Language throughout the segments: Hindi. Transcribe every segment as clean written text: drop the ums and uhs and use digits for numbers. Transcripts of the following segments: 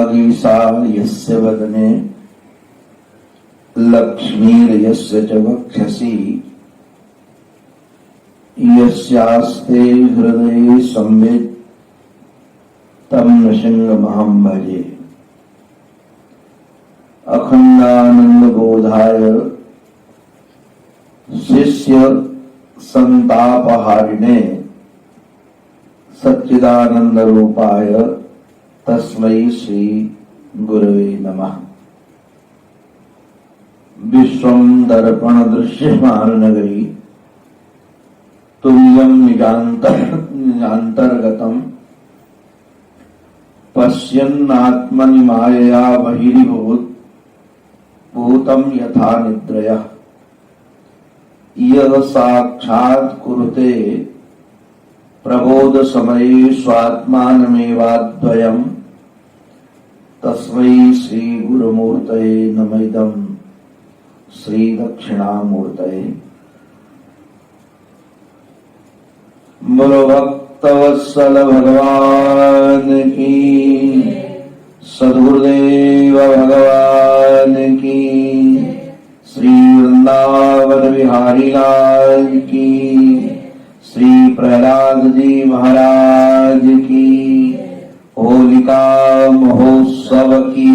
वागीसा यस्य वदने लक्ष्मीर्यस्य च वक्षसि यस्यास्ते हृदये संवित् तं नृसिंहमहं भजे। अखंडानंद बोधाय शिष्य संतापहारिणे सच्चिदानंद रूपाय तस्मै श्री गुरवे नमः। विश्वं दर्पण दृश्यमान नगरी तुल्यं निजान्तर्गतम् पश्यन्नात्मनि मायया बहिर्भूत भूतं यथा निद्रयः। यः साक्षात् कुरुते प्रबोध समये स्वात्मानमेवाद्वयम् तस्मै श्री गुरुमूर्तये नमः। श्री दक्षिणामूर्तये। बोलो भक्तवत्सल भगवान की, सद्गुरुदेव भगवान की, श्री वृंदावन बिहारी लाल की, श्री प्रहलाद जी महाराज की, होलिका महोत्सव की।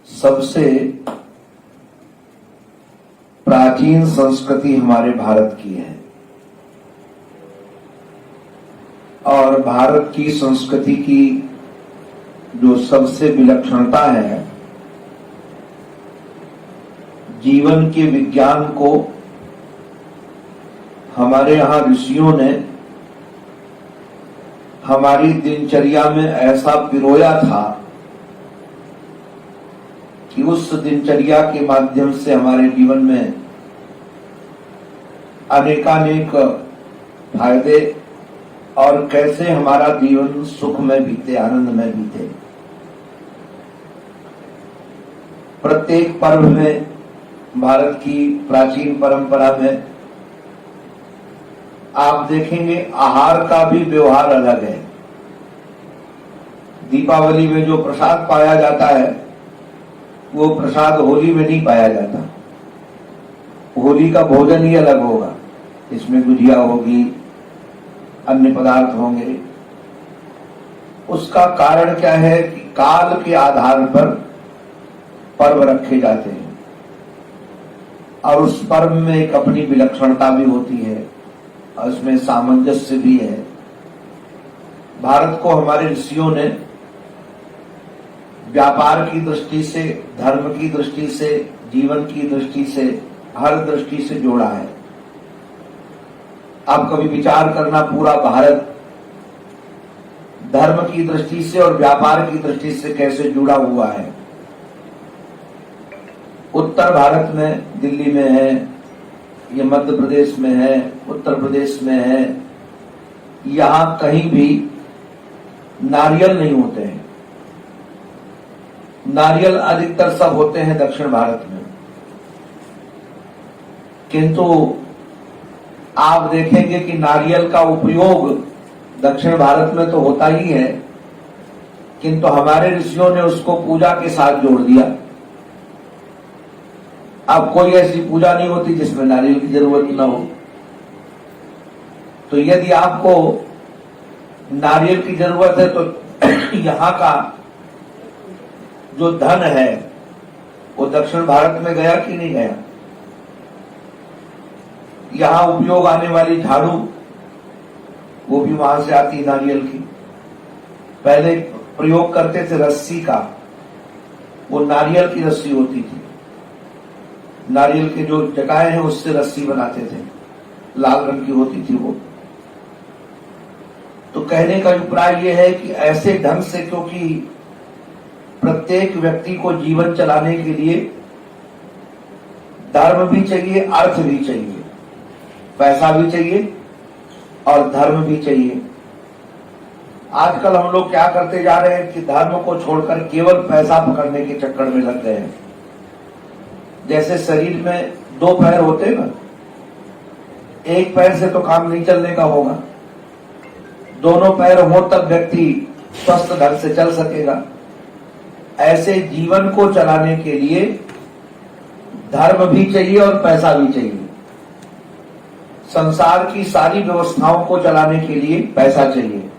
सबसे प्राचीन संस्कृति हमारे भारत की है और भारत की संस्कृति की जो सबसे विलक्षणता है, जीवन के विज्ञान को हमारे यहाँ ऋषियों ने हमारी दिनचर्या में ऐसा पिरोया था कि उस दिनचर्या के माध्यम से हमारे जीवन में अनेकानेक फायदे और कैसे हमारा जीवन सुख में बीते, आनंद में बीते। प्रत्येक पर्व में भारत की प्राचीन परंपरा में आप देखेंगे आहार का भी व्यवहार अलग है। दीपावली में जो प्रसाद पाया जाता है वो प्रसाद होली में नहीं पाया जाता। होली का भोजन ही अलग होगा, इसमें गुजिया होगी, अन्य पदार्थ होंगे। उसका कारण क्या है कि काल के आधार पर पर्व रखे जाते हैं और उस पर्व में एक अपनी विलक्षणता भी होती है और उसमें सामंजस्य भी है। भारत को हमारे ऋषियों ने व्यापार की दृष्टि से, धर्म की दृष्टि से, जीवन की दृष्टि से, हर दृष्टि से जोड़ा है। आप कभी विचार करना, पूरा भारत धर्म की दृष्टि से और व्यापार की दृष्टि से कैसे जुड़ा हुआ है। उत्तर भारत में दिल्ली में है, ये मध्य प्रदेश में है, उत्तर प्रदेश में है, यहां कहीं भी नारियल नहीं होते हैं। नारियल अधिकतर सब होते हैं दक्षिण भारत में, किंतु आप देखेंगे कि नारियल का उपयोग दक्षिण भारत में तो होता ही है, किंतु हमारे ऋषियों ने उसको पूजा के साथ जोड़ दिया। अब कोई ऐसी पूजा नहीं होती जिसमें नारियल की जरूरत न हो। तो यदि आपको नारियल की जरूरत है तो यहाँ का जो धन है वो दक्षिण भारत में गया कि नहीं गया। यहाँ उपयोग आने वाली झाड़ू वो भी वहां से आती नारियल की। पहले प्रयोग करते थे रस्सी का, वो नारियल की रस्सी होती थी। नारियल के जो जटाएं हैं उससे रस्सी बनाते थे, लाल रंग की होती थी वो। तो कहने का अभिप्राय ये है कि ऐसे ढंग से, क्योंकि प्रत्येक व्यक्ति को जीवन चलाने के लिए धर्म भी चाहिए, अर्थ भी चाहिए, पैसा भी चाहिए और धर्म भी चाहिए। आजकल हम लोग क्या करते जा रहे हैं कि धर्म को छोड़कर केवल पैसा पकड़ने के चक्कर में लग गए हैं। जैसे शरीर में दो पैर होते हैं ना, एक पैर से तो काम नहीं चलने का होगा, दोनों पैर हो तब व्यक्ति स्वस्थ ढंग से चल सकेगा। ऐसे जीवन को चलाने के लिए धर्म भी चाहिए और पैसा भी चाहिए। संसार की सारी व्यवस्थाओं को चलाने के लिए पैसा चाहिए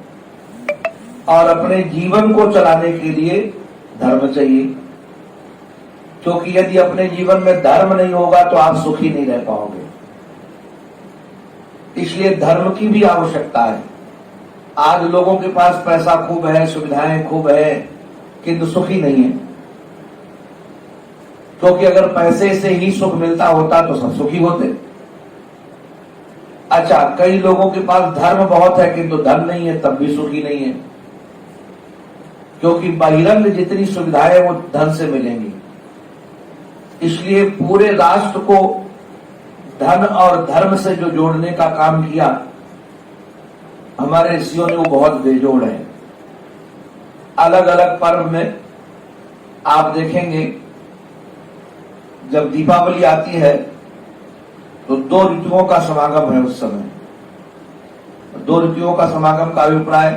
और अपने जीवन को चलाने के लिए धर्म चाहिए, क्योंकि यदि अपने जीवन में धर्म नहीं होगा तो आप सुखी नहीं रह पाओगे। इसलिए धर्म की भी आवश्यकता है। आज लोगों के पास पैसा खूब है, सुविधाएं खूब है, किंतु सुखी नहीं है, क्योंकि अगर पैसे से ही सुख मिलता होता तो सब सुखी होते। अच्छा, कई लोगों के पास धर्म बहुत है किंतु धन नहीं है, तब भी सुखी नहीं है, क्योंकि बहिरंग जितनी सुविधाएं वो धन से मिलेंगी। इसलिए पूरे राष्ट्र को धन और धर्म से जो जोड़ने का काम किया हमारे ऋषियों ने, वो बहुत बेजोड़ है। अलग अलग पर्व में आप देखेंगे, जब दीपावली आती है तो 2 ऋतुओं का समागम है। उस समय 2 ऋतुओं का समागम का अभिप्राय,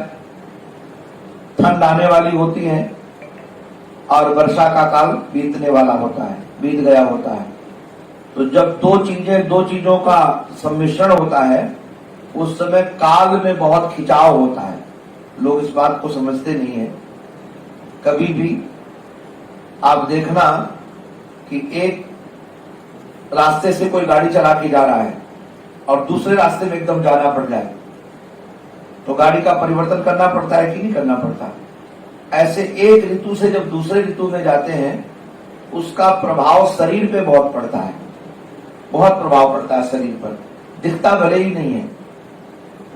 ठंड आने वाली होती है और वर्षा का काल बीतने वाला होता है, बीत गया होता है। तो जब 2 चीजों का सम्मिश्रण होता है उस समय काल में बहुत खिंचाव होता है। लोग इस बात को समझते नहीं है। कभी भी आप देखना कि एक रास्ते से कोई गाड़ी चला के जा रहा है और दूसरे रास्ते में एकदम जाना पड़ जाए तो गाड़ी का परिवर्तन करना पड़ता है कि नहीं करना पड़ता। ऐसे एक ऋतु से जब दूसरे ऋतु में जाते हैं उसका प्रभाव शरीर पे बहुत पड़ता है, बहुत प्रभाव पड़ता है शरीर पर। दिखता भले ही नहीं है,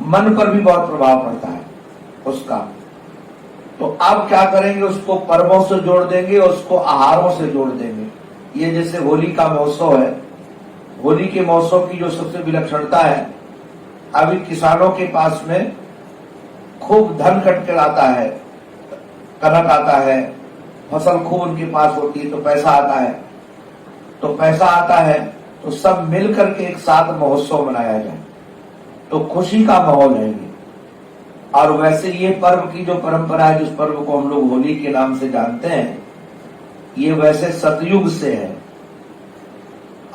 मन पर भी बहुत प्रभाव पड़ता है उसका। तो अब क्या करेंगे, उसको पर्वों से जोड़ देंगे, उसको आहारों से जोड़ देंगे। ये जैसे होली का महोत्सव है, होली के महोत्सव की जो सबसे विलक्षणता है, अभी किसानों के पास में खूब धन कट कर आता है, कनक आता है, फसल खूब उनके पास होती है तो पैसा आता है। तो पैसा आता है तो सब मिलकर के एक साथ महोत्सव मनाया जाए तो खुशी का माहौल है ये। और वैसे ये पर्व की जो परंपरा है, जिस पर्व को हम लोग होली के नाम से जानते हैं, ये वैसे सतयुग से है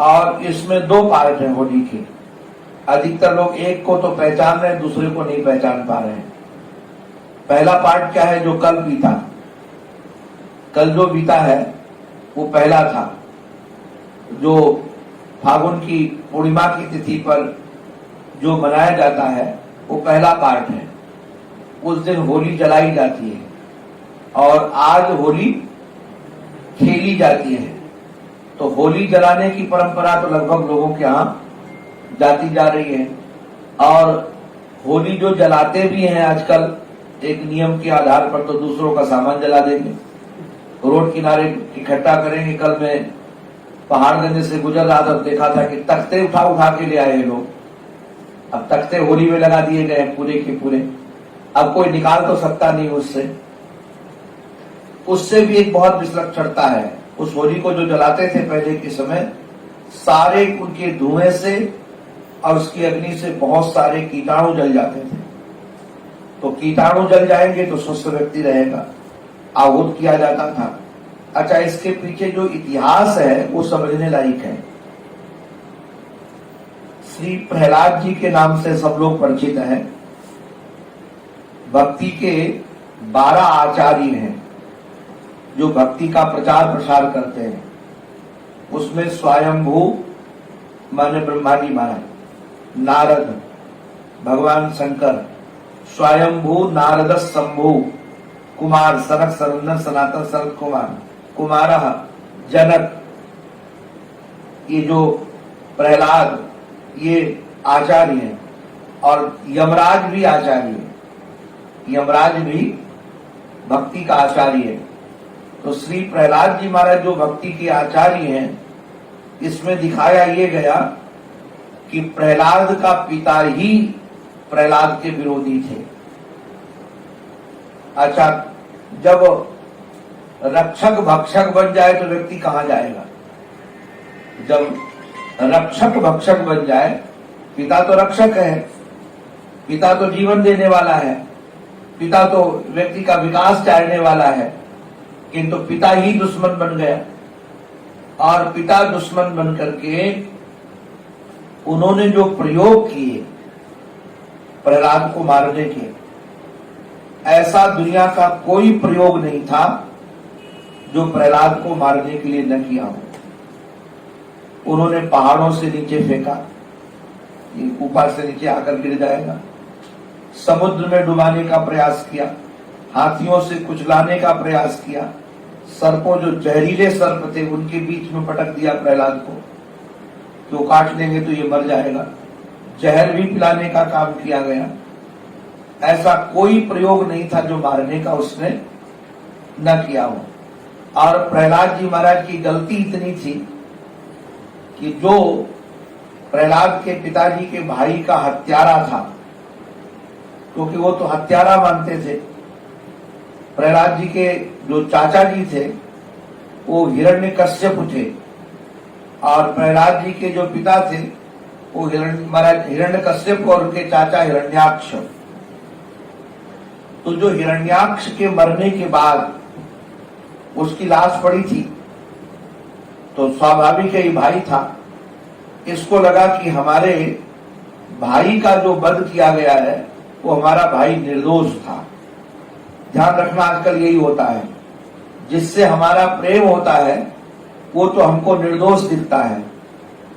और इसमें 2 पार्ट हैं होली के। अधिकतर लोग एक को तो पहचान रहे हैं, दूसरे को नहीं पहचान पा रहे हैं। पहला पार्ट क्या है, जो कल बीता, कल जो बीता है वो पहला था, जो फागुन की पूर्णिमा की तिथि पर जो मनाया जाता है वो पहला पार्ट है। उस दिन होली जलाई जाती है और आज होली खेली जाती है। तो होली जलाने की परंपरा तो लगभग लोगों के यहाँ जाती जा रही है। और होली जो जलाते भी हैं आजकल एक नियम के आधार पर, तो दूसरों का सामान जला देंगे, रोड किनारे इकट्ठा करेंगे। कल मैं पहाड़गंज से गुजर रहा था, देखा था कि तख्ते उठा उठा के ले आए लोग। अब तख्ते होली में लगा दिए गए पूरे के पूरे, अब कोई निकाल तो सकता नहीं उससे भी एक बहुत विलक्षणता है। उस होली को जो जलाते थे पहले के समय, सारे उनके धुएं से और उसकी अग्नि से बहुत सारे कीटाणु जल जाते थे। तो कीटाणु जल जाएंगे तो स्वस्थ व्यक्ति रहेगा, आहूत किया जाता था। अच्छा, इसके पीछे जो इतिहास है वो समझने लायक है। श्री प्रहलाद जी के नाम से सब लोग परिचित हैं। भक्ति के 12 आचार्य हैं जो भक्ति का प्रचार प्रसार करते हैं। उसमें स्वयंभू माने ब्रह्मा जी महाराज, नारद, भगवान शंकर, स्वयंभू नारद शंभु, कुमार सनक सनंदन सनातन सनत कुमार, कुमार जनक, ये जो प्रहलाद, ये आचार्य हैं। और यमराज भी आचार्य है, यमराज भी भक्ति का आचार्य है। तो श्री प्रहलाद जी महाराज जो भक्ति के आचार्य हैं, इसमें दिखाया ये गया कि प्रहलाद का पिता ही प्रहलाद के विरोधी थे। अच्छा, जब रक्षक भक्षक बन जाए तो व्यक्ति कहां जाएगा? जब रक्षक भक्षक बन जाए, पिता तो रक्षक है, पिता तो जीवन देने वाला है, पिता तो व्यक्ति का विकास चाहने वाला है, किंतु पिता ही दुश्मन बन गया। और पिता दुश्मन बन करके उन्होंने जो प्रयोग किए प्रहलाद को मारने के, ऐसा दुनिया का कोई प्रयोग नहीं था जो प्रहलाद को मारने के लिए न किया हो। उन्होंने पहाड़ों से नीचे फेंका, ये ऊपर से नीचे आकर गिर जाएगा। समुद्र में डुबाने का प्रयास किया, हाथियों से कुचलाने का प्रयास किया, सर्पों जो जहरीले सर्प थे उनके बीच में पटक दिया प्रहलाद को, तो काट लेंगे तो ये मर जाएगा। जहर भी पिलाने का काम किया गया। ऐसा कोई प्रयोग नहीं था जो मारने का उसने न किया हो। और प्रहलाद जी महाराज की गलती इतनी थी कि जो प्रहलाद के पिताजी के भाई का हत्यारा था, क्योंकि वो तो हत्यारा मानते थे, प्रहलाद जी के जो चाचा जी थे वो हिरण्यकश्यप थे, और प्रहलाद जी के जो पिता थे वो हिरण्यकश्यप और उनके चाचा हिरण्याक्ष। तो जो हिरण्याक्ष के मरने के बाद उसकी लाश पड़ी थी, तो स्वाभाविक है ये भाई था, इसको लगा कि हमारे भाई का जो वध किया गया है वो हमारा भाई निर्दोष था। ध्यान रखना, आजकल यही होता है, जिससे हमारा प्रेम होता है वो तो हमको निर्दोष दिखता है,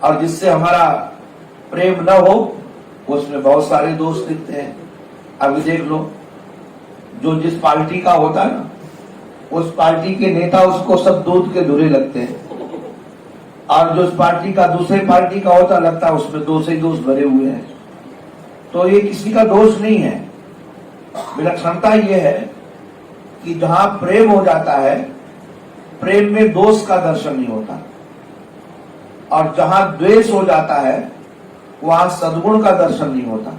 और जिससे हमारा प्रेम न हो उसमें बहुत सारे दोष दिखते हैं। अभी देख लो, जो जिस पार्टी का होता है ना, उस पार्टी के नेता उसको सब दूध के धुरे लगते हैं, और जो उस पार्टी का दूसरे पार्टी का होता लगता है उसमें दोष ही दोष भरे हुए हैं। तो ये किसी का दोष नहीं है। विलक्षणता ये है कि जहां प्रेम हो जाता है, प्रेम में दोष का दर्शन नहीं होता, और जहां द्वेष हो जाता है वहां सद्गुण का दर्शन नहीं होता,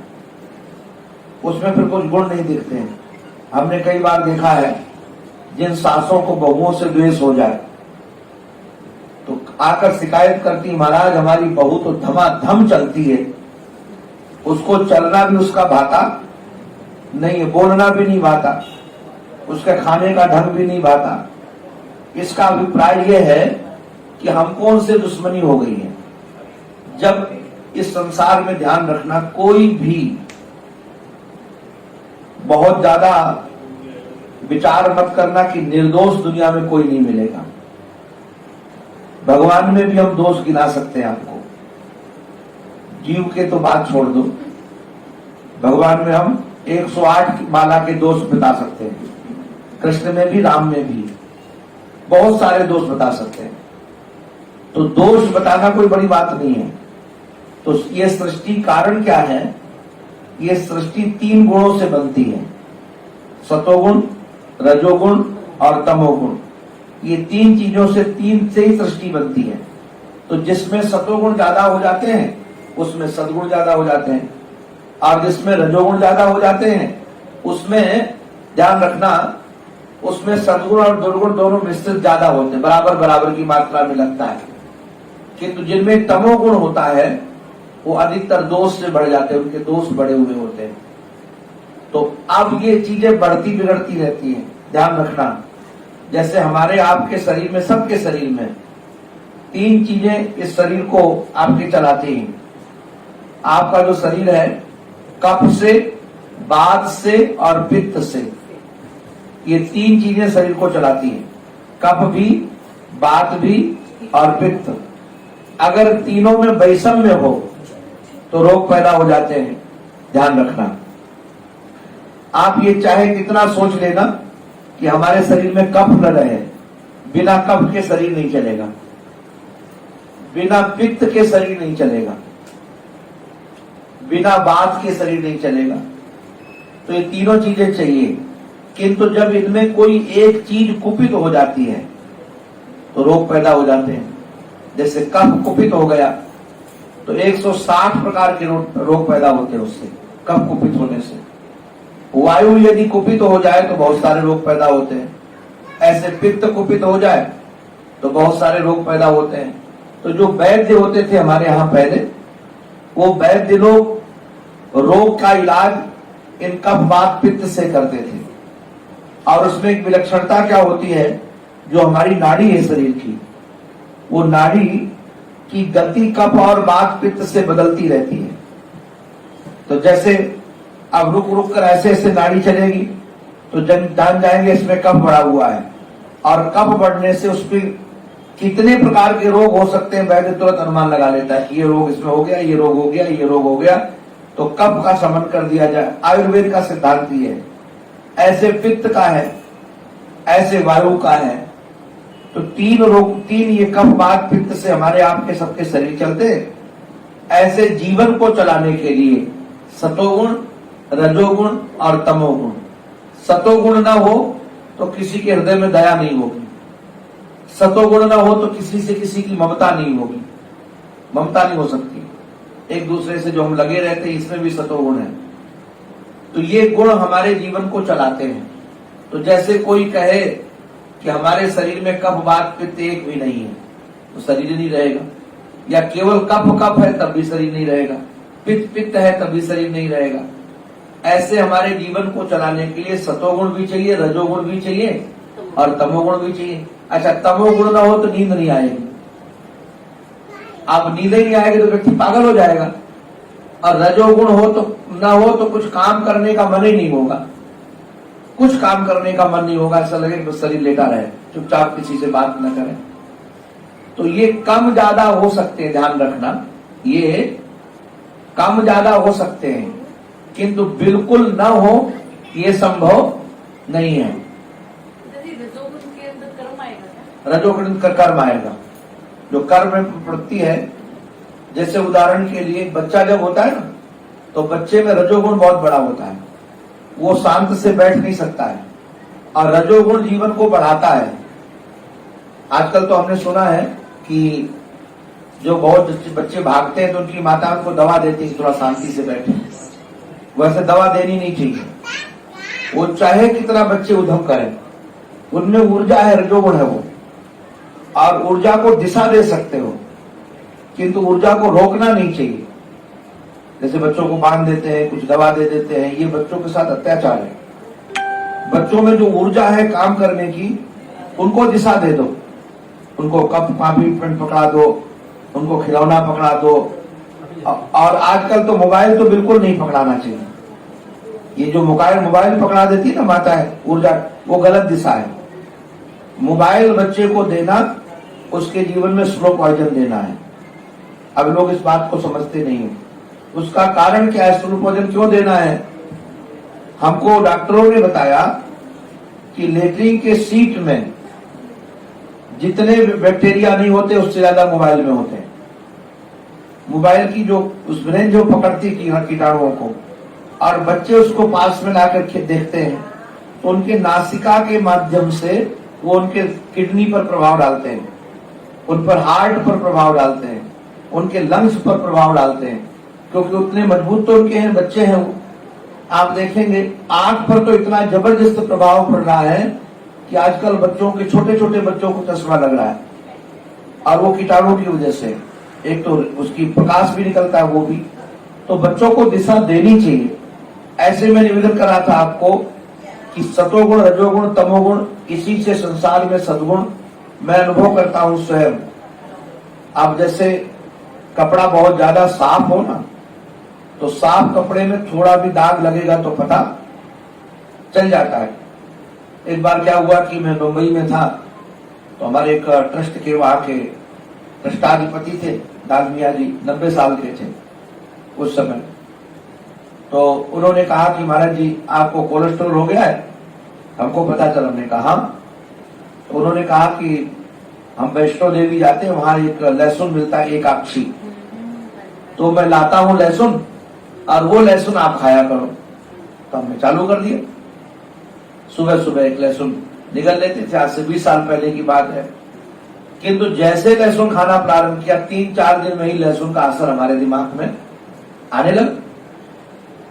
उसमें फिर कुछ गुण नहीं दिखते हैं। हमने कई बार देखा है, जिन सासों को बहुओं से द्वेष हो जाए तो आकर शिकायत करती, महाराज हमारी बहू तो धमाधम चलती है, उसको चलना भी उसका भाता नहीं है, बोलना भी नहीं भाता, उसके खाने का ढंग भी नहीं भाता। इसका अभिप्राय यह है कि हमको उनसे दुश्मनी हो गई है। जब इस संसार में, ध्यान रखना, कोई भी बहुत ज्यादा विचार मत करना कि निर्दोष दुनिया में कोई नहीं मिलेगा। भगवान में भी हम दोष गिना सकते हैं आपको, जीव के तो बात छोड़ दो, भगवान में हम 108 माला के दोष बता सकते हैं, कृष्ण में भी, राम में भी बहुत सारे दोष बता सकते हैं। तो दोष बताना कोई बड़ी बात नहीं है। तो ये सृष्टि कारण क्या है? ये सृष्टि 3 गुणों से बनती है, सतोगुण, रजोगुण और तमोगुण। ये 3 चीजों से, 3 से ही सृष्टि बनती है। तो जिसमें सतोगुण ज्यादा हो जाते हैं उसमें सद्गुण ज्यादा हो जाते हैं, और जिसमें रजोगुण ज्यादा हो जाते हैं उसमें, ध्यान रखना, उसमें सद्गुण और दुर्गुण दोनों मिश्रित ज्यादा होते हैं, बराबर बराबर की मात्रा में लगता है। किंतु जिनमें तमोगुण होता है वो अधिकतर दोष से बढ़ जाते हैं, उनके दोष बढ़े हुए होते हैं। तो अब ये चीजें बढ़ती बिगड़ती रहती हैं, ध्यान रखना। जैसे हमारे आपके शरीर में, सबके शरीर में 3 चीजें इस शरीर को आपके चलाती हैं। आपका जो शरीर है, कफ से, वात से और पित्त से, ये 3 चीजें शरीर को चलाती हैं। कफ भी, वात भी और पित्त। अगर तीनों में वैषम्य हो तो रोग पैदा हो जाते हैं, ध्यान रखना। आप ये चाहे कितना सोच लेना कि हमारे शरीर में कफ न रहे, बिना कफ के शरीर नहीं चलेगा, बिना पित्त के शरीर नहीं चलेगा, बिना वात के शरीर नहीं चलेगा। तो ये तीनों चीजें चाहिए। किंतु जब इनमें कोई एक चीज कुपित हो जाती है तो रोग पैदा हो जाते हैं। जैसे कफ कुपित हो गया तो 160 प्रकार के रोग पैदा होते हैं उससे, कफ कुपित होने से। वायु यदि कुपित हो जाए तो बहुत सारे रोग पैदा होते हैं। ऐसे पित्त कुपित हो जाए तो बहुत सारे रोग पैदा होते हैं। तो जो वैद्य होते थे हमारे यहाँ पहले, वो वैद्य लोग रोग का इलाज इन कफ वात पित्त से करते थे। और उसमें एक विलक्षणता क्या होती है, जो हमारी नाड़ी है शरीर की, वो नाड़ी की गति कफ और वात पित्त से बदलती रहती है। तो जैसे अब रुक रुक कर ऐसे ऐसे नाड़ी चलेगी तो जान जाएंगे इसमें कफ बढ़ा हुआ है, और कफ बढ़ने से उस पर कितने प्रकार के रोग हो सकते हैं वैद्य तुरंत अनुमान लगा लेता है कि ये रोग इसमें हो गया, ये रोग हो गया, ये रोग हो गया, तो कफ का शमन कर दिया जाए। आयुर्वेद का सिद्धांत ही है। ऐसे पित्त का है, ऐसे वायु का है। तो तीन ये कफ वात पित्त से हमारे आपके सबके शरीर चलते हैं। ऐसे जीवन को चलाने के लिए सतोगुण, रजोगुण और तमोगुण। सतोगुण ना हो तो किसी के हृदय में दया नहीं होगी, सतोगुण ना हो तो किसी से किसी की ममता नहीं होगी, ममता नहीं हो सकती। एक दूसरे से जो हम लगे रहते हैं इसमें भी सतोगुण है। तो ये गुण हमारे जीवन को चलाते हैं। तो जैसे कोई कहे कि हमारे शरीर में कफ वात पित्त एक भी नहीं है तो शरीर नहीं रहेगा, या केवल कफ कफ है तब भी शरीर नहीं रहेगा, पित्त पित्त है तब भी शरीर नहीं रहेगा। ऐसे हमारे जीवन को चलाने के लिए सतोगुण भी चाहिए, रजोगुण भी चाहिए और तमोगुण भी चाहिए। अच्छा, तमोगुण ना हो तो नींद नहीं आएगी। अब नींद ही नहीं आएगी तो व्यक्ति पागल हो जाएगा। और रजोगुण हो तो ना हो तो कुछ काम करने का मन ही नहीं होगा, कुछ काम करने का मन नहीं होगा, ऐसा लगे कि शरीर लेटा रहे, चुपचाप किसी से बात न करे। तो ये कम ज्यादा हो सकते हैं, ध्यान रखना, ये कम ज्यादा हो सकते हैं, किंतु बिल्कुल न हो ये संभव नहीं है। रजोगुण का कर्म आएगा, जो कर्म में प्रवृत्ति है। जैसे उदाहरण के लिए बच्चा जब होता है ना, तो बच्चे में रजोगुण बहुत बड़ा होता है, वो शांत से बैठ नहीं सकता है, और रजोगुण जीवन को बढ़ाता है। आजकल तो हमने सुना है कि जो बहुत बच्चे भागते हैं तो उनकी माता उनको दवा देती है थोड़ा शांति से बैठे। वैसे दवा देनी नहीं चाहिए, वो चाहे कितना बच्चे उद्यम करें, उनमें ऊर्जा है, रजोगुण है वो, और ऊर्जा को दिशा दे सकते हो, किंतु ऊर्जा को रोकना नहीं चाहिए। जैसे बच्चों को बांध देते हैं, कुछ दवा दे देते हैं, ये बच्चों के साथ अत्याचार है। बच्चों में जो ऊर्जा है काम करने की, उनको दिशा दे दो, उनको कप कापी पेन पकड़ा दो, उनको खिलौना पकड़ा दो। और आजकल तो मोबाइल तो बिल्कुल नहीं पकड़ाना चाहिए। ये जो मोबाइल पकड़ा देती है ना माता है ऊर्जा, वो गलत दिशा है। मोबाइल बच्चे को देना उसके जीवन में स्लो पॉइजन देना है। अब लोग इस बात को समझते नहीं है। उसका कारण क्या है, स्लो पॉइजन क्यों देना है? हमको डॉक्टरों ने बताया कि लेट्रिन के सीट में जितने बैक्टीरिया नहीं होते उससे ज्यादा मोबाइल में होते हैं। मोबाइल की जो उस ब्रेन जो पकड़ती कीटाणुओं को, और बच्चे उसको पास में लाकर देखते हैं तो उनके नासिका के माध्यम से वो उनके किडनी पर प्रभाव डालते हैं, उन पर हार्ट पर प्रभाव डालते हैं, उनके लंग्स पर प्रभाव डालते हैं, क्योंकि उतने मजबूत तो उनके हैं, बच्चे हैं वो। आप देखेंगे आंख पर तो इतना जबरदस्त प्रभाव पड़ रहा है कि आजकल बच्चों के छोटे छोटे बच्चों को चश्मा लग रहा है, और वो कीटाणु की वजह से। एक तो उसकी प्रकाश भी निकलता है वो भी। तो बच्चों को दिशा देनी चाहिए। ऐसे में निवेदन करा था आपको कि सतोगुण, रजोगुण, तमोगुण, इसी से संसार में सद्गुण मैं अनुभव करता हूं स्वयं। अब जैसे कपड़ा बहुत ज्यादा साफ हो ना, तो साफ कपड़े में थोड़ा भी दाग लगेगा तो पता चल जाता है। एक बार क्या हुआ कि मैं मुंबई में था, तो हमारे एक ट्रस्ट के वहां के ट्रस्टाधिपति थे दालमिया जी, 90 साल के थे उस समय। तो उन्होंने कहा कि महाराज जी आपको कोलेस्ट्रॉल हो गया है। हमको पता चला, हमने कहा हाँ। तो उन्होंने कहा कि हम वैष्णो देवी जाते हैं, वहां एक लहसुन मिलता है, एक आक्षी, तो मैं लाता हूं लहसुन, और वो लहसुन आप खाया करो। तो हमने चालू कर दिया, सुबह सुबह एक लहसुन निगल लेते थे। आज से 20 साल पहले की बात है। किंतु जैसे लहसुन खाना प्रारंभ किया, 3-4 दिन में ही लहसुन का असर हमारे दिमाग में आने लगा,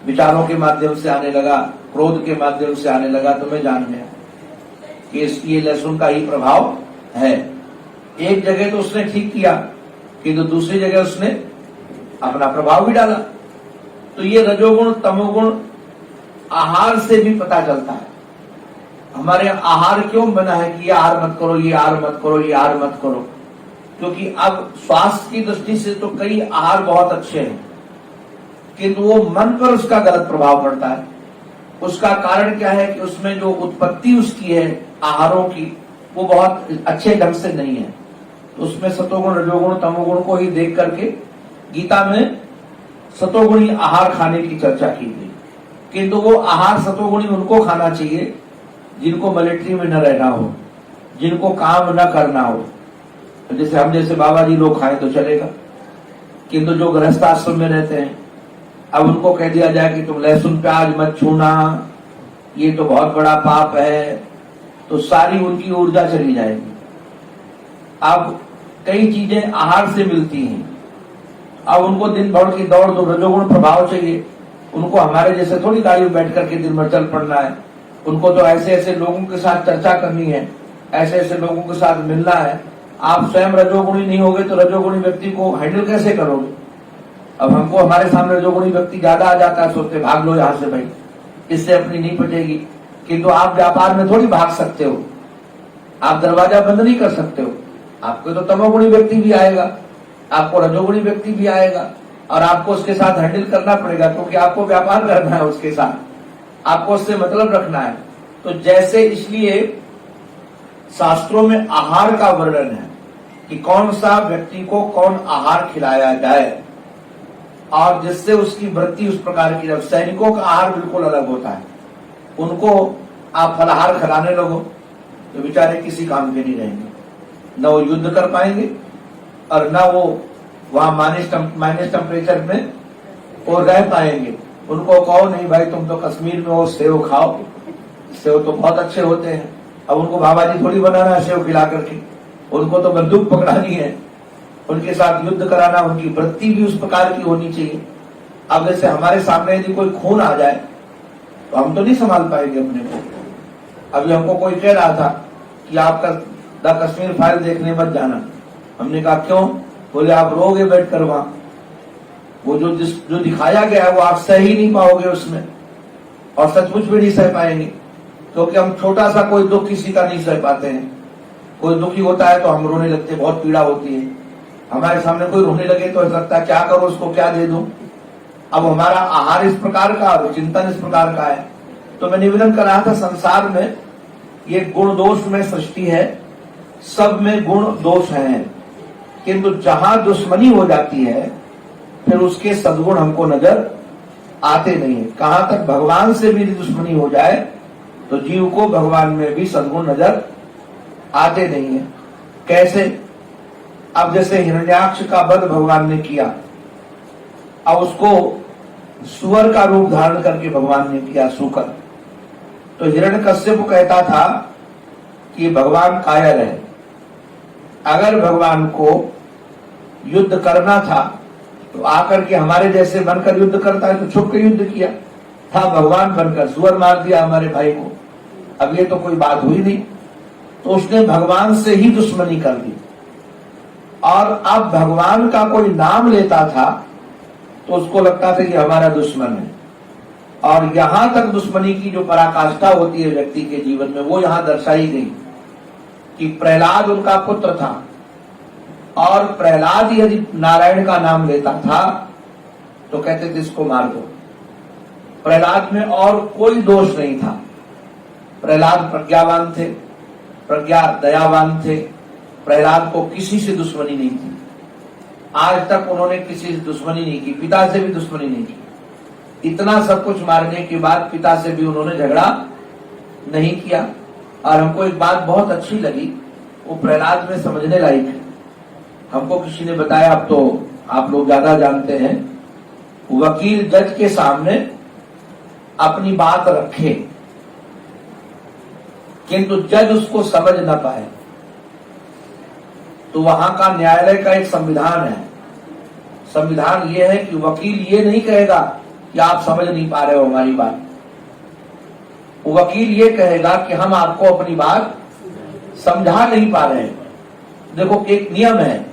विचारों के माध्यम से आने लगा, क्रोध के माध्यम से आने लगा। तो मैं जान गया कि ये लहसुन का ही प्रभाव है। एक जगह तो उसने ठीक किया, किंतु दूसरी जगह उसने अपना प्रभाव भी डाला। तो ये रजोगुण, तमोगुण आहार से भी पता चलता है। हमारे आहार क्यों बना है कि ये आहार मत करो, ये आहार मत करो, ये आहार मत करो? क्योंकि अब स्वास्थ्य की दृष्टि से तो कई आहार बहुत अच्छे हैं, किंतु वो मन पर उसका गलत प्रभाव पड़ता है। उसका कारण क्या है कि उसमें जो उत्पत्ति उसकी है आहारों की, वो बहुत अच्छे ढंग से नहीं है। तो उसमें सतोगुण, रजोगुण, तमोगुण को ही देख करके गीता में सतोगुणी आहार खाने की चर्चा की गई। किंतु वो आहार सतोगुणी उनको खाना चाहिए जिनको मिलिट्री में न रहना हो, जिनको काम न करना हो। तो जैसे हम जैसे बाबा जी लोग खाएं तो चलेगा, किंतु जो गृहस्थ आश्रम में रहते हैं, अब उनको कह दिया जाए कि तुम लहसुन प्याज मत छूना, ये तो बहुत बड़ा पाप है, तो सारी उनकी ऊर्जा चली जाएगी। अब कई चीजें आहार से मिलती हैं, अब उनको दिन भर की दौड़ दो, रजोगुण प्रभाव चाहिए। उनको हमारे जैसे थोड़ी गाड़ी में बैठ करके दिन भर चल पड़ना है। उनको तो ऐसे ऐसे लोगों के साथ चर्चा करनी है, ऐसे ऐसे लोगों के साथ मिलना है। आप स्वयं रजोगुणी नहीं होगे तो रजोगुणी व्यक्ति को हैंडल कैसे करोगे? अब हमको हमारे सामने रजोगुणी व्यक्ति ज्यादा आ जाता है, सोचते भाग लो यहाँ से भाई, इससे अपनी नहीं पटेगी। किंतु आप व्यापार में थोड़ी भाग सकते हो, आप दरवाजा बंद नहीं कर सकते हो। आपको तो तमोगुणी व्यक्ति भी आएगा, आपको रजोगुणी व्यक्ति भी आएगा, और आपको उसके साथ हैंडल करना पड़ेगा, क्योंकि आपको व्यापार करना है उसके साथ, आपको उससे मतलब रखना है। तो जैसे इसलिए शास्त्रों में आहार का वर्णन है कि कौन सा व्यक्ति को कौन आहार खिलाया जाए, और जिससे उसकी वृत्ति उस प्रकार की। जब सैनिकों का आहार बिल्कुल अलग होता है, उनको आप फलाहार खिलाने लगो तो बेचारे किसी काम के नहीं रहेंगे, न वो युद्ध कर पाएंगे और न वो वहां माइनस टेम्परेचर में वो रह पाएंगे। उनको कहो नहीं भाई तुम तो कश्मीर में हो, सेव खाओ, सेव तो बहुत अच्छे होते हैं। अब उनको बाबा जी थोड़ी बनाना है सेव खिला करके, उनको तो बंदूक पकड़ानी है, उनके साथ युद्ध कराना। उनकी वृत्ति भी उस प्रकार की होनी चाहिए। अब जैसे हमारे सामने यदि कोई खून आ जाए तो हम तो नहीं संभाल पाएंगे अपने को। अभी हमको कोई कह रहा था कि आपका द कश्मीर फाइल देखने मत जाना। हमने कहा क्यों? बोले आप रोगे बैठ कर वहां, वो जो दिखाया गया है वो आप सह ही नहीं पाओगे उसमें, और सचमुच भी नहीं सह पाएंगे, क्योंकि हम छोटा सा कोई दुख किसी का नहीं सह पाते हैं। कोई दुखी होता है तो हम रोने लगते हैं, बहुत पीड़ा होती है। हमारे सामने कोई रोने लगे तो ऐसा लगता है क्या करो, उसको क्या दे दूं। अब हमारा आहार इस प्रकार का और चिंतन इस प्रकार का है। तो मैं निवेदन कर रहा था, संसार में ये गुण दोष में सृष्टि है, सब में गुण दोष हैं, किंतु जहां दुश्मनी हो जाती है फिर उसके सद्गुण हमको नजर आते नहीं है। कहां तक भगवान से भी दुश्मनी हो जाए तो जीव को भगवान में भी सद्गुण नजर आते नहीं है। कैसे? अब जैसे हिरण्याक्ष का वध भगवान ने किया, अब उसको सुअर का रूप धारण करके भगवान ने किया, सूकर। तो हिरण्यकश्यप कहता था कि भगवान कायर है, अगर भगवान को युद्ध करना था तो आकर के हमारे जैसे बनकर युद्ध करता है तो छुप के युद्ध किया था, भगवान बनकर सुअर मार दिया हमारे भाई को। अब ये तो कोई बात हुई नहीं, तो उसने भगवान से ही दुश्मनी कर दी। और अब भगवान का कोई नाम लेता था तो उसको लगता था कि हमारा दुश्मन है। और यहां तक दुश्मनी की जो पराकाष्ठा होती है व्यक्ति के जीवन में, वो यहां दर्शाई गई कि प्रहलाद उनका पुत्र था, और प्रहलाद यदि नारायण का नाम लेता था तो कहते थे इसको मार दो। प्रहलाद में और कोई दोष नहीं था। प्रहलाद प्रज्ञावान थे, प्रज्ञा दयावान थे, प्रहलाद को किसी से दुश्मनी नहीं थी। आज तक उन्होंने किसी से दुश्मनी नहीं की, पिता से भी दुश्मनी नहीं की। इतना सब कुछ मारने के बाद पिता से भी उन्होंने झगड़ा नहीं किया। और हमको एक बात बहुत अच्छी लगी, वो प्रहलाद में समझने लायक है। हमको किसी ने बताया, अब तो आप लोग ज्यादा जानते हैं, वकील जज के सामने अपनी बात रखे किंतु जज उसको समझ न पाए, तो वहां का न्यायालय का एक संविधान है। संविधान ये है कि वकील ये नहीं कहेगा कि आप समझ नहीं पा रहे हो हमारी बात, वकील ये कहेगा कि हम आपको अपनी बात समझा नहीं पा रहे हैं। देखो एक नियम है,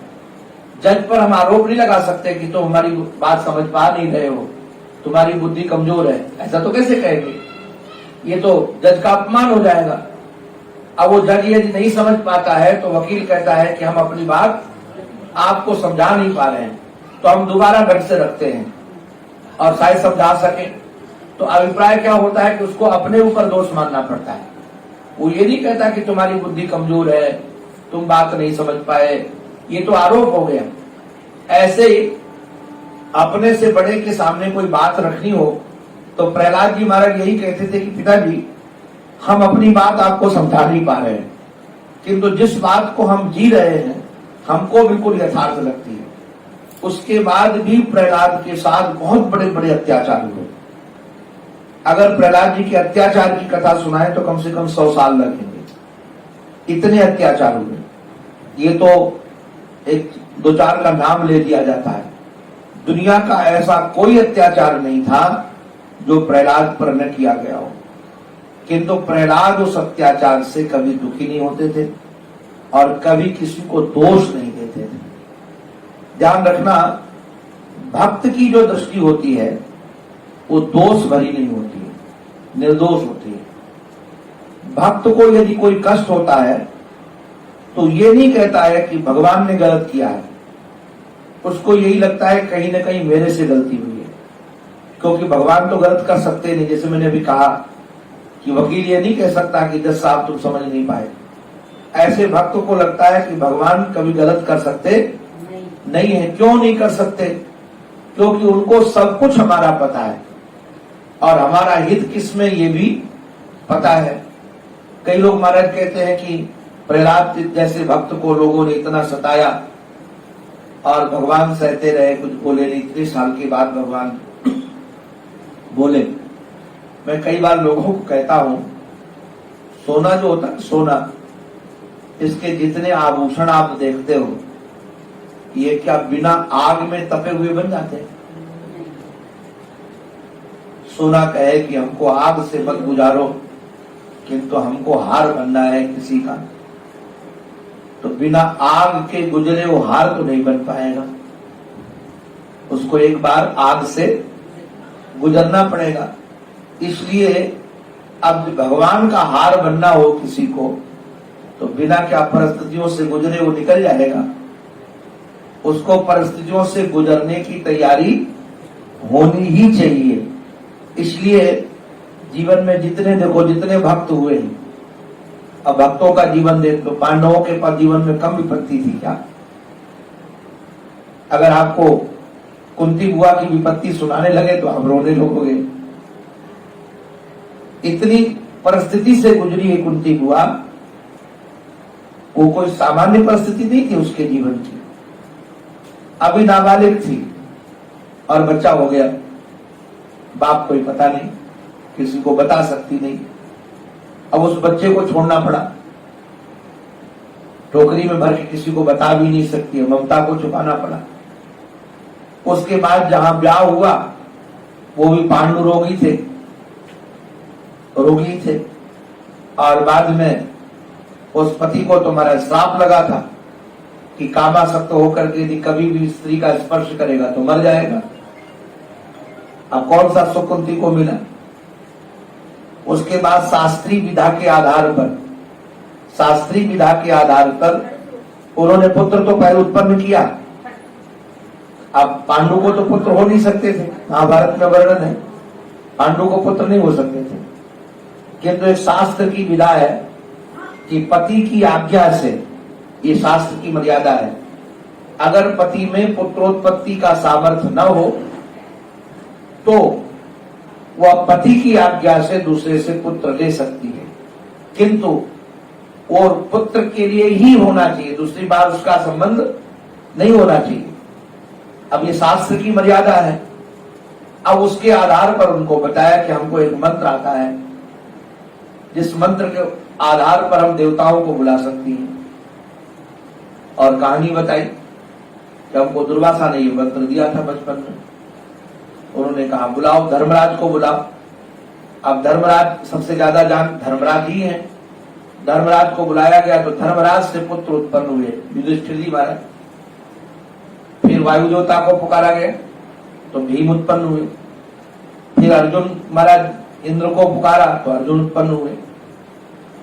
जज पर हम आरोप नहीं लगा सकते कि तुम हमारी बात समझ पा नहीं रहे हो, तुम्हारी बुद्धि कमजोर है, ऐसा तो कैसे कहेंगे। ये तो जज का अपमान हो जाएगा। अब वो जज यदि नहीं समझ पाता है तो वकील कहता है कि हम अपनी बात आपको समझा नहीं पा रहे हैं, तो हम दोबारा ढंग से रखते हैं और शायद समझा सके। तो अभिप्राय क्या होता है कि उसको अपने ऊपर दोष मानना पड़ता है। वो ये नहीं कहता कि तुम्हारी बुद्धि कमजोर है, तुम बात नहीं समझ पाए, ये तो आरोप हो गया। ऐसे ही अपने से बड़े के सामने कोई बात रखनी हो तो प्रहलाद जी महाराज यही कहते थे कि पिताजी, हम अपनी बात आपको समझा नहीं पा रहे हैं, किंतु जिस बात को हम जी रहे हैं हमको बिल्कुल यथार्थ लगती है। उसके बाद भी प्रहलाद के साथ बहुत बड़े बड़े अत्याचार हुए। अगर प्रहलाद जी के अत्याचार की कथा सुनाए तो कम से कम 100 साल लगेंगे, इतने अत्याचार हुए। ये तो एक दो चार का नाम ले दिया जाता है। दुनिया का ऐसा कोई अत्याचार नहीं था जो प्रहलाद पर न किया गया हो, किंतु प्रहलाद उस अत्याचार से कभी दुखी नहीं होते थे और कभी किसी को दोष नहीं देते थे। ध्यान रखना, भक्त की जो दृष्टि होती है वो दोष भरी नहीं होती है, निर्दोष होती है। भक्त को यदि कोई कष्ट होता है तो ये नहीं कहता है कि भगवान ने गलत किया है, उसको यही लगता है कहीं ना कहीं मेरे से गलती हुई है, क्योंकि भगवान तो गलत कर सकते नहीं। जैसे मैंने अभी कहा कि वकील ये नहीं कह सकता कि जज साहब तुम समझ नहीं पाए। ऐसे भक्त को लगता है कि भगवान कभी गलत कर सकते नहीं है। क्यों नहीं कर सकते? क्योंकि उनको सब कुछ हमारा पता है और हमारा हित किसमें ये भी पता है। कई लोग महाराज कहते हैं कि प्रहलाद जैसे भक्त को लोगों ने इतना सताया और भगवान सहते रहे, कुछ बोले नहीं। इतने साल के बाद भगवान बोले। मैं कई बार लोगों को कहता हूं, सोना जो होता है सोना, इसके जितने आभूषण आप देखते हो ये क्या बिना आग में तपे हुए बन जाते हैं? सोना कहे कि हमको आग से मत गुजारो, किंतु हमको हार बनना है किसी का, तो बिना आग के गुजरे वो हार तो नहीं बन पाएगा। उसको एक बार आग से गुजरना पड़ेगा। इसलिए अब भगवान का हार बनना हो किसी को तो बिना क्या परिस्थितियों से गुजरे वो निकल जाएगा। उसको परिस्थितियों से गुजरने की तैयारी होनी ही चाहिए। इसलिए जीवन में जितने देखो, जितने भक्त हुए हैं, अब भक्तों का जीवन देख लो। पांडवों के पास जीवन में कम विपत्ति थी क्या? अगर आपको कुंती बुआ की विपत्ति सुनाने लगे तो आप रोने लगोगे। इतनी परिस्थिति से गुजरी है कुंती बुआ, वो कोई सामान्य परिस्थिति नहीं थी उसके जीवन की। अभी नाबालिग थी और बच्चा हो गया, बाप कोई पता नहीं, किसी को बता सकती नहीं। अब उस बच्चे को छोड़ना पड़ा, टोकरी में भर के किसी को बता भी नहीं सकती है, ममता को छुपाना पड़ा। उसके बाद जहां ब्याह हुआ वो भी पांडु रोगी थे और बाद में उस पति को तुम्हारा श्राप लगा था कि कामासक्त होकर के यदि कभी भी स्त्री का स्पर्श करेगा तो मर जाएगा। अब कौन सा सुख कुंती को मिला? उसके बाद शास्त्रीय विधा के आधार पर उन्होंने पुत्र तो पहले उत्पन्न किया। अब पांडु को तो पुत्र हो नहीं सकते थे, महाभारत में वर्णन है, पांडु को पुत्र नहीं हो सकते थे। किंतु एक शास्त्र की विधा है कि पति की आज्ञा से, ये शास्त्र की मर्यादा है, अगर पति में पुत्रोत्पत्ति का सामर्थ्य न हो तो वह पति की आज्ञा से दूसरे से पुत्र ले सकती है, किंतु वो पुत्र के लिए ही होना चाहिए, दूसरी बार उसका संबंध नहीं होना चाहिए। अब ये शास्त्र की मर्यादा है। अब उसके आधार पर उनको बताया कि हमको एक मंत्र आता है, जिस मंत्र के आधार पर हम देवताओं को बुला सकती हैं। और कहानी बताई कि हमको दुर्वासा ने ये मंत्र दिया था बचपन में। उन्होंने कहा बुलाओ, धर्मराज को बुलाओ। अब धर्मराज सबसे ज्यादा जान धर्मराज ही हैं। धर्मराज को बुलाया गया तो धर्मराज से पुत्र उत्पन्न हुए, युधिष्ठिर जी महाराज। फिर वायुदेवता को पुकारा गया तो भीम उत्पन्न हुए। फिर अर्जुन महाराज इंद्र को पुकारा तो अर्जुन उत्पन्न हुए।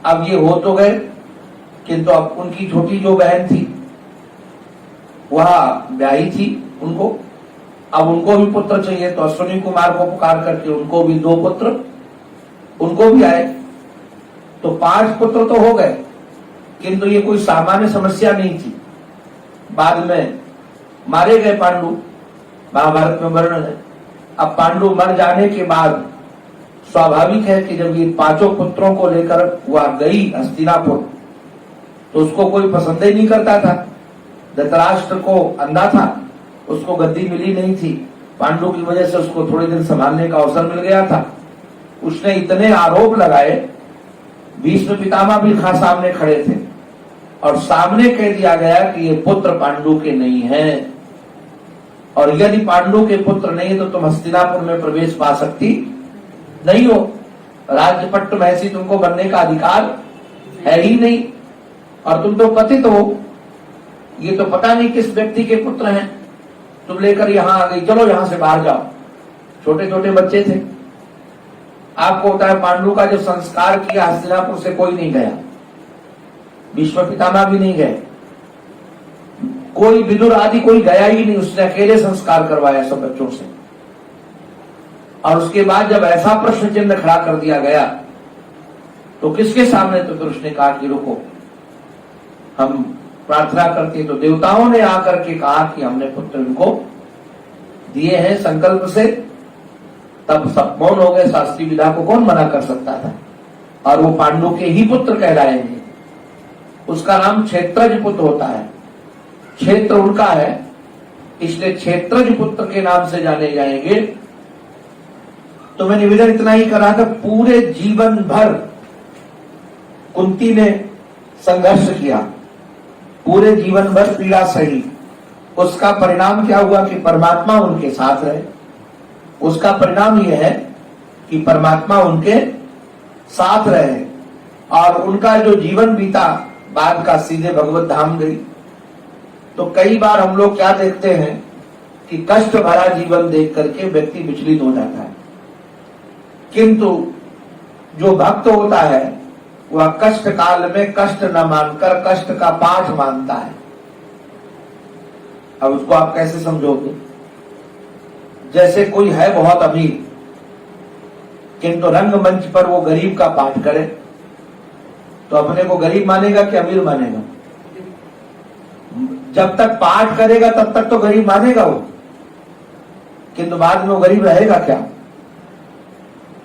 अब ये हो तो गए, किंतु अब उनकी छोटी जो बहन थी वह ब्याही थी उनको, अब उनको भी पुत्र चाहिए, तो अश्विनी कुमार को पुकार करके उनको भी 2 पुत्र उनको भी आए, तो 5 पुत्र तो हो गए। किंतु ये कोई सामान्य समस्या नहीं थी। बाद में मारे गए पांडु, महाभारत में वर्णन है। अब पांडु मर जाने के बाद स्वाभाविक है कि जब ये 5 पुत्रों को लेकर वह गई हस्तिनापुर, तो उसको कोई पसंद ही नहीं करता था। धृतराष्ट्र को अंधा था, उसको गद्दी मिली नहीं थी, पांडु की वजह से उसको थोड़े दिन संभालने का अवसर मिल गया था। उसने इतने आरोप लगाए, भीष्म पितामह भी सामने खड़े थे और सामने कह दिया गया कि ये पुत्र पांडु के नहीं है, और यदि पांडु के पुत्र नहीं तो तुम हस्तिनापुर में प्रवेश पा सकती नहीं हो, राज्यपट्ट महसी तुमको बनने का अधिकार है ही नहीं, और तुम तो पतित हो, ये तो पता नहीं किस व्यक्ति के पुत्र हैं, तुम लेकर यहां आ गई, चलो यहां से बाहर जाओ। छोटे छोटे बच्चे थे। आपको होता है पांडु का जो संस्कार किया हस्तिनापुर से कोई नहीं गया, भीष्म पितामह भी नहीं गए, कोई विदुर आदि कोई गया ही नहीं, उसने अकेले संस्कार करवाया सब बच्चों से। और उसके बाद जब ऐसा प्रश्न चिन्ह खड़ा कर दिया गया तो किसके सामने, तो फिर उसने कहा कि रुको, हम प्रार्थना करते, तो देवताओं ने आकर के कहा कि हमने पुत्र इनको दिए हैं संकल्प से। तब सब मौन हो गए, शास्त्रीय विधा को कौन मना कर सकता था, और वो पांडु के ही पुत्र कहलाएंगे। उसका नाम क्षेत्रज पुत्र होता है, क्षेत्र उनका है, इसलिए क्षेत्रज पुत्र के नाम से जाने जाएंगे। तो मैं निवेदन इतना ही करा था, पूरे जीवन भर कुंती ने संघर्ष किया, पूरे जीवन भर पीड़ा सही। उसका परिणाम क्या हुआ कि परमात्मा उनके साथ रहे। उसका परिणाम यह है कि परमात्मा उनके साथ रहे, और उनका जो जीवन बीता बाद का सीधे भगवत धाम गई। तो कई बार हम लोग क्या देखते हैं कि कष्ट भरा जीवन देख करके व्यक्ति विचलित हो जाता है, किंतु जो भक्त होता है वह कष्ट काल में कष्ट न मानकर कष्ट का पाठ मानता है। अब उसको आप कैसे समझोगे? जैसे कोई है बहुत अमीर, किंतु रंगमंच पर वो गरीब का पाठ करे, तो अपने को गरीब मानेगा कि अमीर मानेगा? जब तक पाठ करेगा तब तक तो गरीब मानेगा वो, किंतु बाद में वो गरीब रहेगा क्या?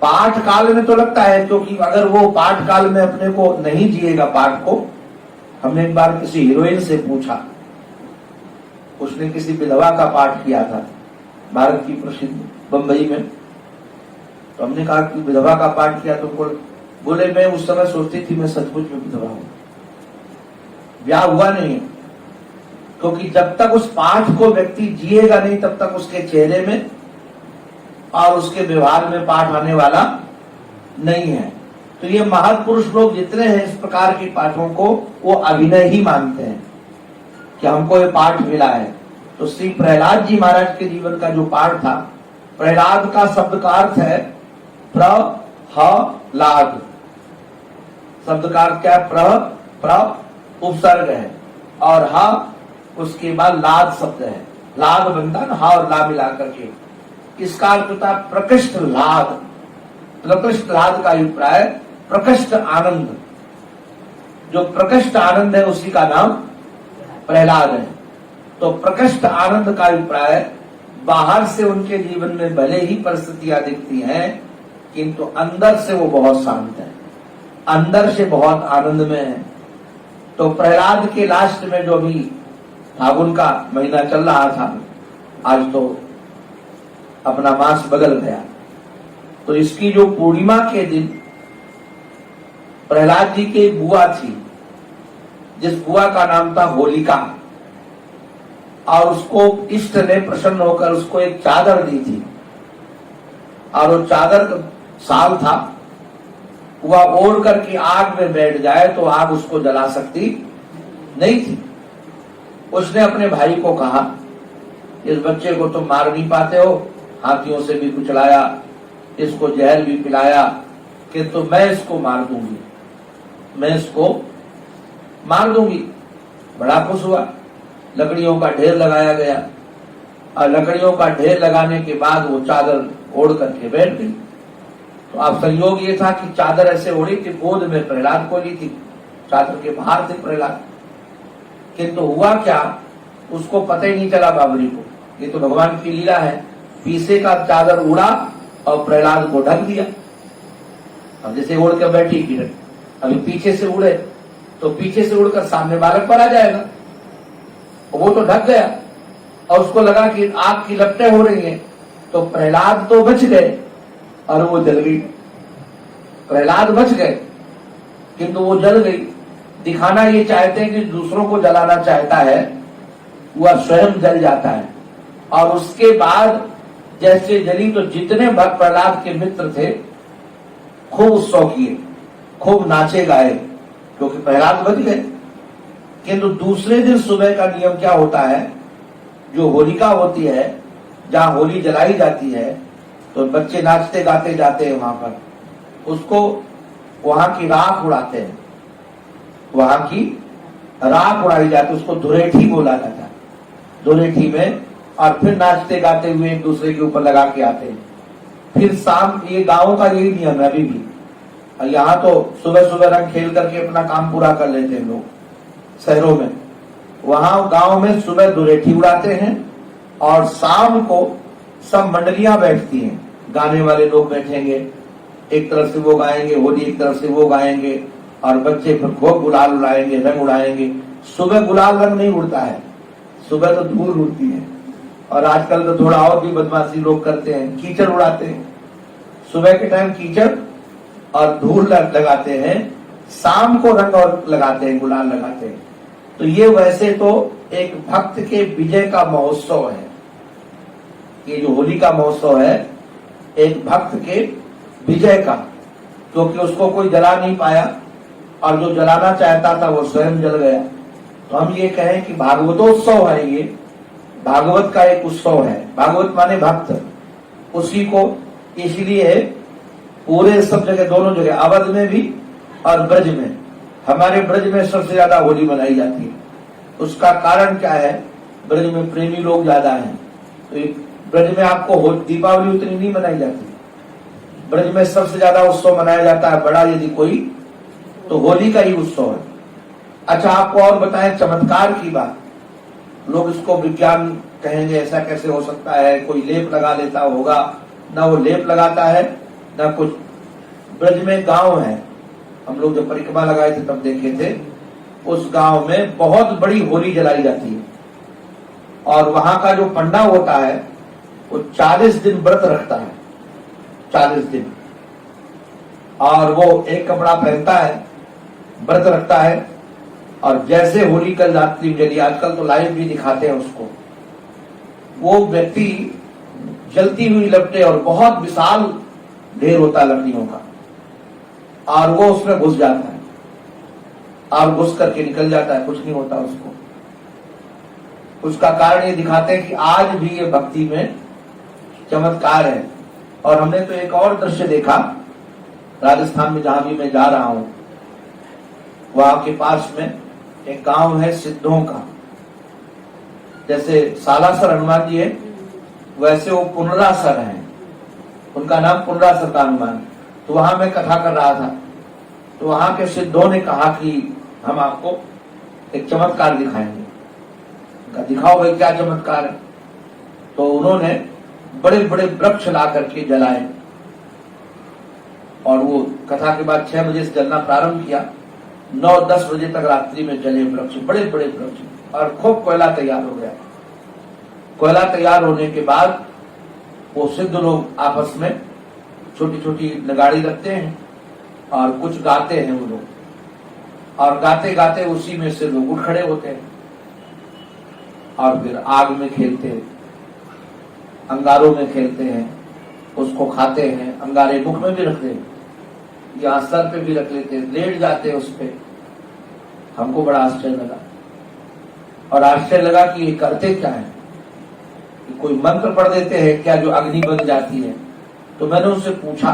पाठ काल में तो लगता है, क्योंकि अगर वो पाठ काल में अपने को नहीं जिएगा पाठ को। हमने एक बार किसी हीरोइन से पूछा, उसने किसी विधवा का पाठ किया था भारत की प्रसिद्ध बंबई में, तो हमने कहा कि विधवा का पाठ किया तुमको? बोले मैं उस समय सोचती थी मैं सचमुच में विधवा हूं, ब्याह हुआ नहीं है। क्योंकि जब तक उस पाठ को व्यक्ति जिएगा नहीं तब तक उसके चेहरे में और उसके व्यवहार में पाठ आने वाला नहीं है। तो ये महापुरुष लोग जितने हैं इस प्रकार के पाठों को वो अभिनय ही मानते हैं कि हमको ये पाठ मिला है। तो श्री प्रहलाद जी महाराज के जीवन का जो पाठ था, प्रहलाद का शब्द का अर्थ है प्रहलाद। शब्द का अर्थ क्या? प्र उपसर्ग है और हा उसके बाद लाद शब्द है, लाद बनता है ना, हा और ला मिला करके। इसका अर्थ होता है प्रकृष्ट लाद। प्रकृष्ट लाद का अभिप्राय प्रकृष्ट आनंद, जो प्रकृष्ट आनंद है उसी का नाम प्रहलाद है। तो प्रकृष्ट आनंद का अभिप्राय बाहर से उनके जीवन में भले ही परिस्थितियां दिखती हैं, किंतु अंदर से वो बहुत शांत है, अंदर से बहुत आनंद में है। तो प्रहलाद के लास्ट में जो भी फागुन का महीना चल रहा था, आज तो अपना मास बदल गया, तो इसकी जो पूर्णिमा के दिन प्रहलाद जी की एक बुआ थी, जिस बुआ का नाम था होलिका, और उसको इष्ट ने प्रसन्न होकर उसको एक चादर दी थी, और वो चादर साल था, वह ओढ़ करके आग में बैठ जाए तो आग उसको जला सकती नहीं थी। उसने अपने भाई को कहा, इस बच्चे को तुम मार नहीं पाते हो, हाथियों से भी कुचलाया, इसको जहर भी पिलाया कि तो मैं इसको मार दूंगी, मैं इसको मार दूंगी। बड़ा खुश हुआ, लकड़ियों का ढेर लगाया गया और लकड़ियों का ढेर लगाने के बाद वो चादर ओढ़ करके बैठ गई। तो अब संयोग ये था कि चादर ऐसे ओढ़ी कि गोद में प्रहलाद को ली थी, चादर के बाहर थे प्रहलाद। किंतु हुआ क्या, उसको पता ही नहीं चला बाबरी को, ये तो भगवान की लीला है। पीछे का चादर उड़ा और प्रहलाद को ढक दिया। अब जैसे उड़ कर बैठी किरण, अभी पीछे से उड़े तो पीछे से उड़कर सामने बालक पर आ जाएगा, वो तो ढक गया और उसको लगा कि आग की लपटें हो रही हैं, तो प्रहलाद तो बच गए और वो जल गई। प्रहलाद बच गए किंतु वो जल गई। दिखाना ये चाहते हैं कि दूसरों को जलाना चाहता है वह स्वयं जल जाता है। और उसके बाद जैसे जली तो जितने भक्त प्रहलाद के मित्र थे खूब उत्सव किए, खूब नाचे गाए, क्योंकि प्रहलाद बच गए। किंतु दूसरे दिन सुबह का नियम क्या होता है, जो होलिका होती है, जहां होली जलाई जाती है, तो बच्चे नाचते गाते जाते हैं वहां पर, उसको वहां की राख उड़ाते हैं, वहां की राख उड़ाई जाती है, उसको धुरेठी बोला जाता है। धुरेठी में और फिर नाचते गाते हुए एक दूसरे के ऊपर लगा के आते हैं। फिर शाम, ये गांवों का यही नियम है अभी भी। और यहाँ तो सुबह सुबह रंग खेल करके अपना काम पूरा कर लेते हैं लोग शहरों में, वहां गांव में सुबह धुरेठी उड़ाते हैं और शाम को सब मंडलियां बैठती हैं, गाने वाले लोग बैठेंगे, एक तरफ से वो गाएंगे होली, एक तरफ से वो गाएंगे और बच्चे फिर खूब गुलाल उड़ाएंगे, रंग उड़ाएंगे। सुबह गुलाल रंग नहीं उड़ता है, सुबह तो धूल उड़ती है। और आजकल तो थोड़ा और भी बदमाशी लोग करते हैं, कीचड़ उड़ाते हैं। सुबह के टाइम कीचड़ और धूल लगाते हैं, शाम को रंग और लगाते हैं, गुलाल लगाते हैं। तो ये वैसे तो एक भक्त के विजय का महोत्सव है। ये जो होली का महोत्सव है एक भक्त के विजय का, क्योंकि उसको कोई जला नहीं पाया और जो जलाना चाहता था वो स्वयं जल गया। तो हम ये कहें कि भागवतोत्सव है, ये भागवत का एक उत्सव है। भागवत माने भक्त, उसी को इसलिए पूरे सब जगह, दोनों जगह, अवध में भी और ब्रज में, हमारे ब्रज में सबसे ज्यादा होली मनाई जाती है। उसका कारण क्या है, ब्रज में प्रेमी लोग ज्यादा हैं, तो ब्रज में आपको दीपावली उतनी नहीं मनाई जाती। ब्रज में सबसे ज्यादा उत्सव मनाया जाता है बड़ा यदि कोई, तो होली का ही उत्सव है। अच्छा, आपको और बताएं चमत्कार की बात, लोग इसको विज्ञान कहेंगे, ऐसा कैसे हो सकता है, कोई लेप लगा लेता होगा, ना वो लेप लगाता है ना कुछ। ब्रज में गांव है, हम लोग जब परिक्रमा लगाए थे तब देखे थे, उस गांव में बहुत बड़ी होली जलाई जाती है और वहां का जो पंडा होता है वो 40 दिन व्रत रखता है, 40 दिन, और वो एक कपड़ा पहनता है, व्रत रखता है, और जैसे होली कल रात्रि में जली, आजकल तो लाइव भी दिखाते हैं उसको, वो व्यक्ति जलती हुई लपटे और बहुत विशाल ढेर होता है लकड़ियों का, और वो उसमें घुस जाता है और घुस करके निकल जाता है, कुछ नहीं होता उसको। उसका कारण ये दिखाते हैं कि आज भी ये भक्ति में चमत्कार है। और हमने तो एक और दृश्य देखा राजस्थान में, जहां भी मैं जा रहा हूं, वहां के पास में एक गांव है सिद्धों का। जैसे सालासर हनुमान जी है, वैसे वो पुनरासर है, उनका नाम पुनरासर का हनुमान। तो वहां मैं कथा कर रहा था, तो वहां के सिद्धों ने कहा कि हम आपको एक चमत्कार दिखाएंगे। दिखाओ भाई क्या चमत्कार है। तो उन्होंने बड़े बड़े वृक्ष ला करके जलाए, और वो कथा के बाद 6 बजे से जलना प्रारंभ किया, 9-10 बजे तक रात्रि में जले वृक्ष, बड़े बड़े वृक्ष, और खूब कोयला तैयार हो गया। कोयला तैयार होने के बाद वो सिद्ध लोग आपस में छोटी छोटी नगाड़ी रखते हैं और कुछ गाते हैं वो लोग, और गाते गाते उसी में से लोग उठ खड़े होते हैं और फिर आग में खेलते हैं, अंगारों में खेलते हैं, उसको खाते हैं, अंगारे मुख में भी रखते हैं, या सर पे भी रख लेते हैं, लेट जाते हैं उस पे। हमको बड़ा आश्चर्य लगा, और आश्चर्य लगा कि ये करते क्या है, कि कोई मंत्र पढ़ देते हैं क्या जो अग्नि बन जाती है। तो मैंने उनसे पूछा,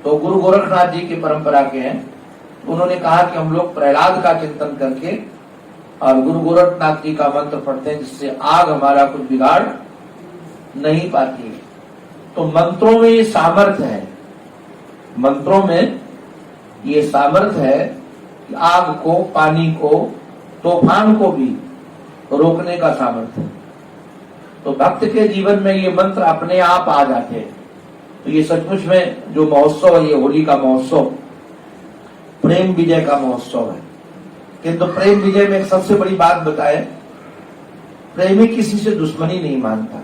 तो गुरु गोरखनाथ जी की परंपरा के हैं, उन्होंने कहा कि हम लोग प्रहलाद का चिंतन करके और गुरु गोरखनाथ जी का मंत्र पढ़ते हैं, जिससे आग हमारा कुछ बिगाड़ नहीं पाती है। तो मंत्रों में ये सामर्थ्य है, मंत्रों में ये सामर्थ्य है कि आग को, पानी को, तूफान को भी रोकने का सामर्थ्य है। तो भक्त के जीवन में ये मंत्र अपने आप आ जाते हैं। तो ये सचमुच में जो महोत्सव है, ये होली का महोत्सव प्रेम विजय का महोत्सव है। किंतु प्रेम विजय में एक सबसे बड़ी बात बताए, प्रेमी किसी से दुश्मनी नहीं मानता।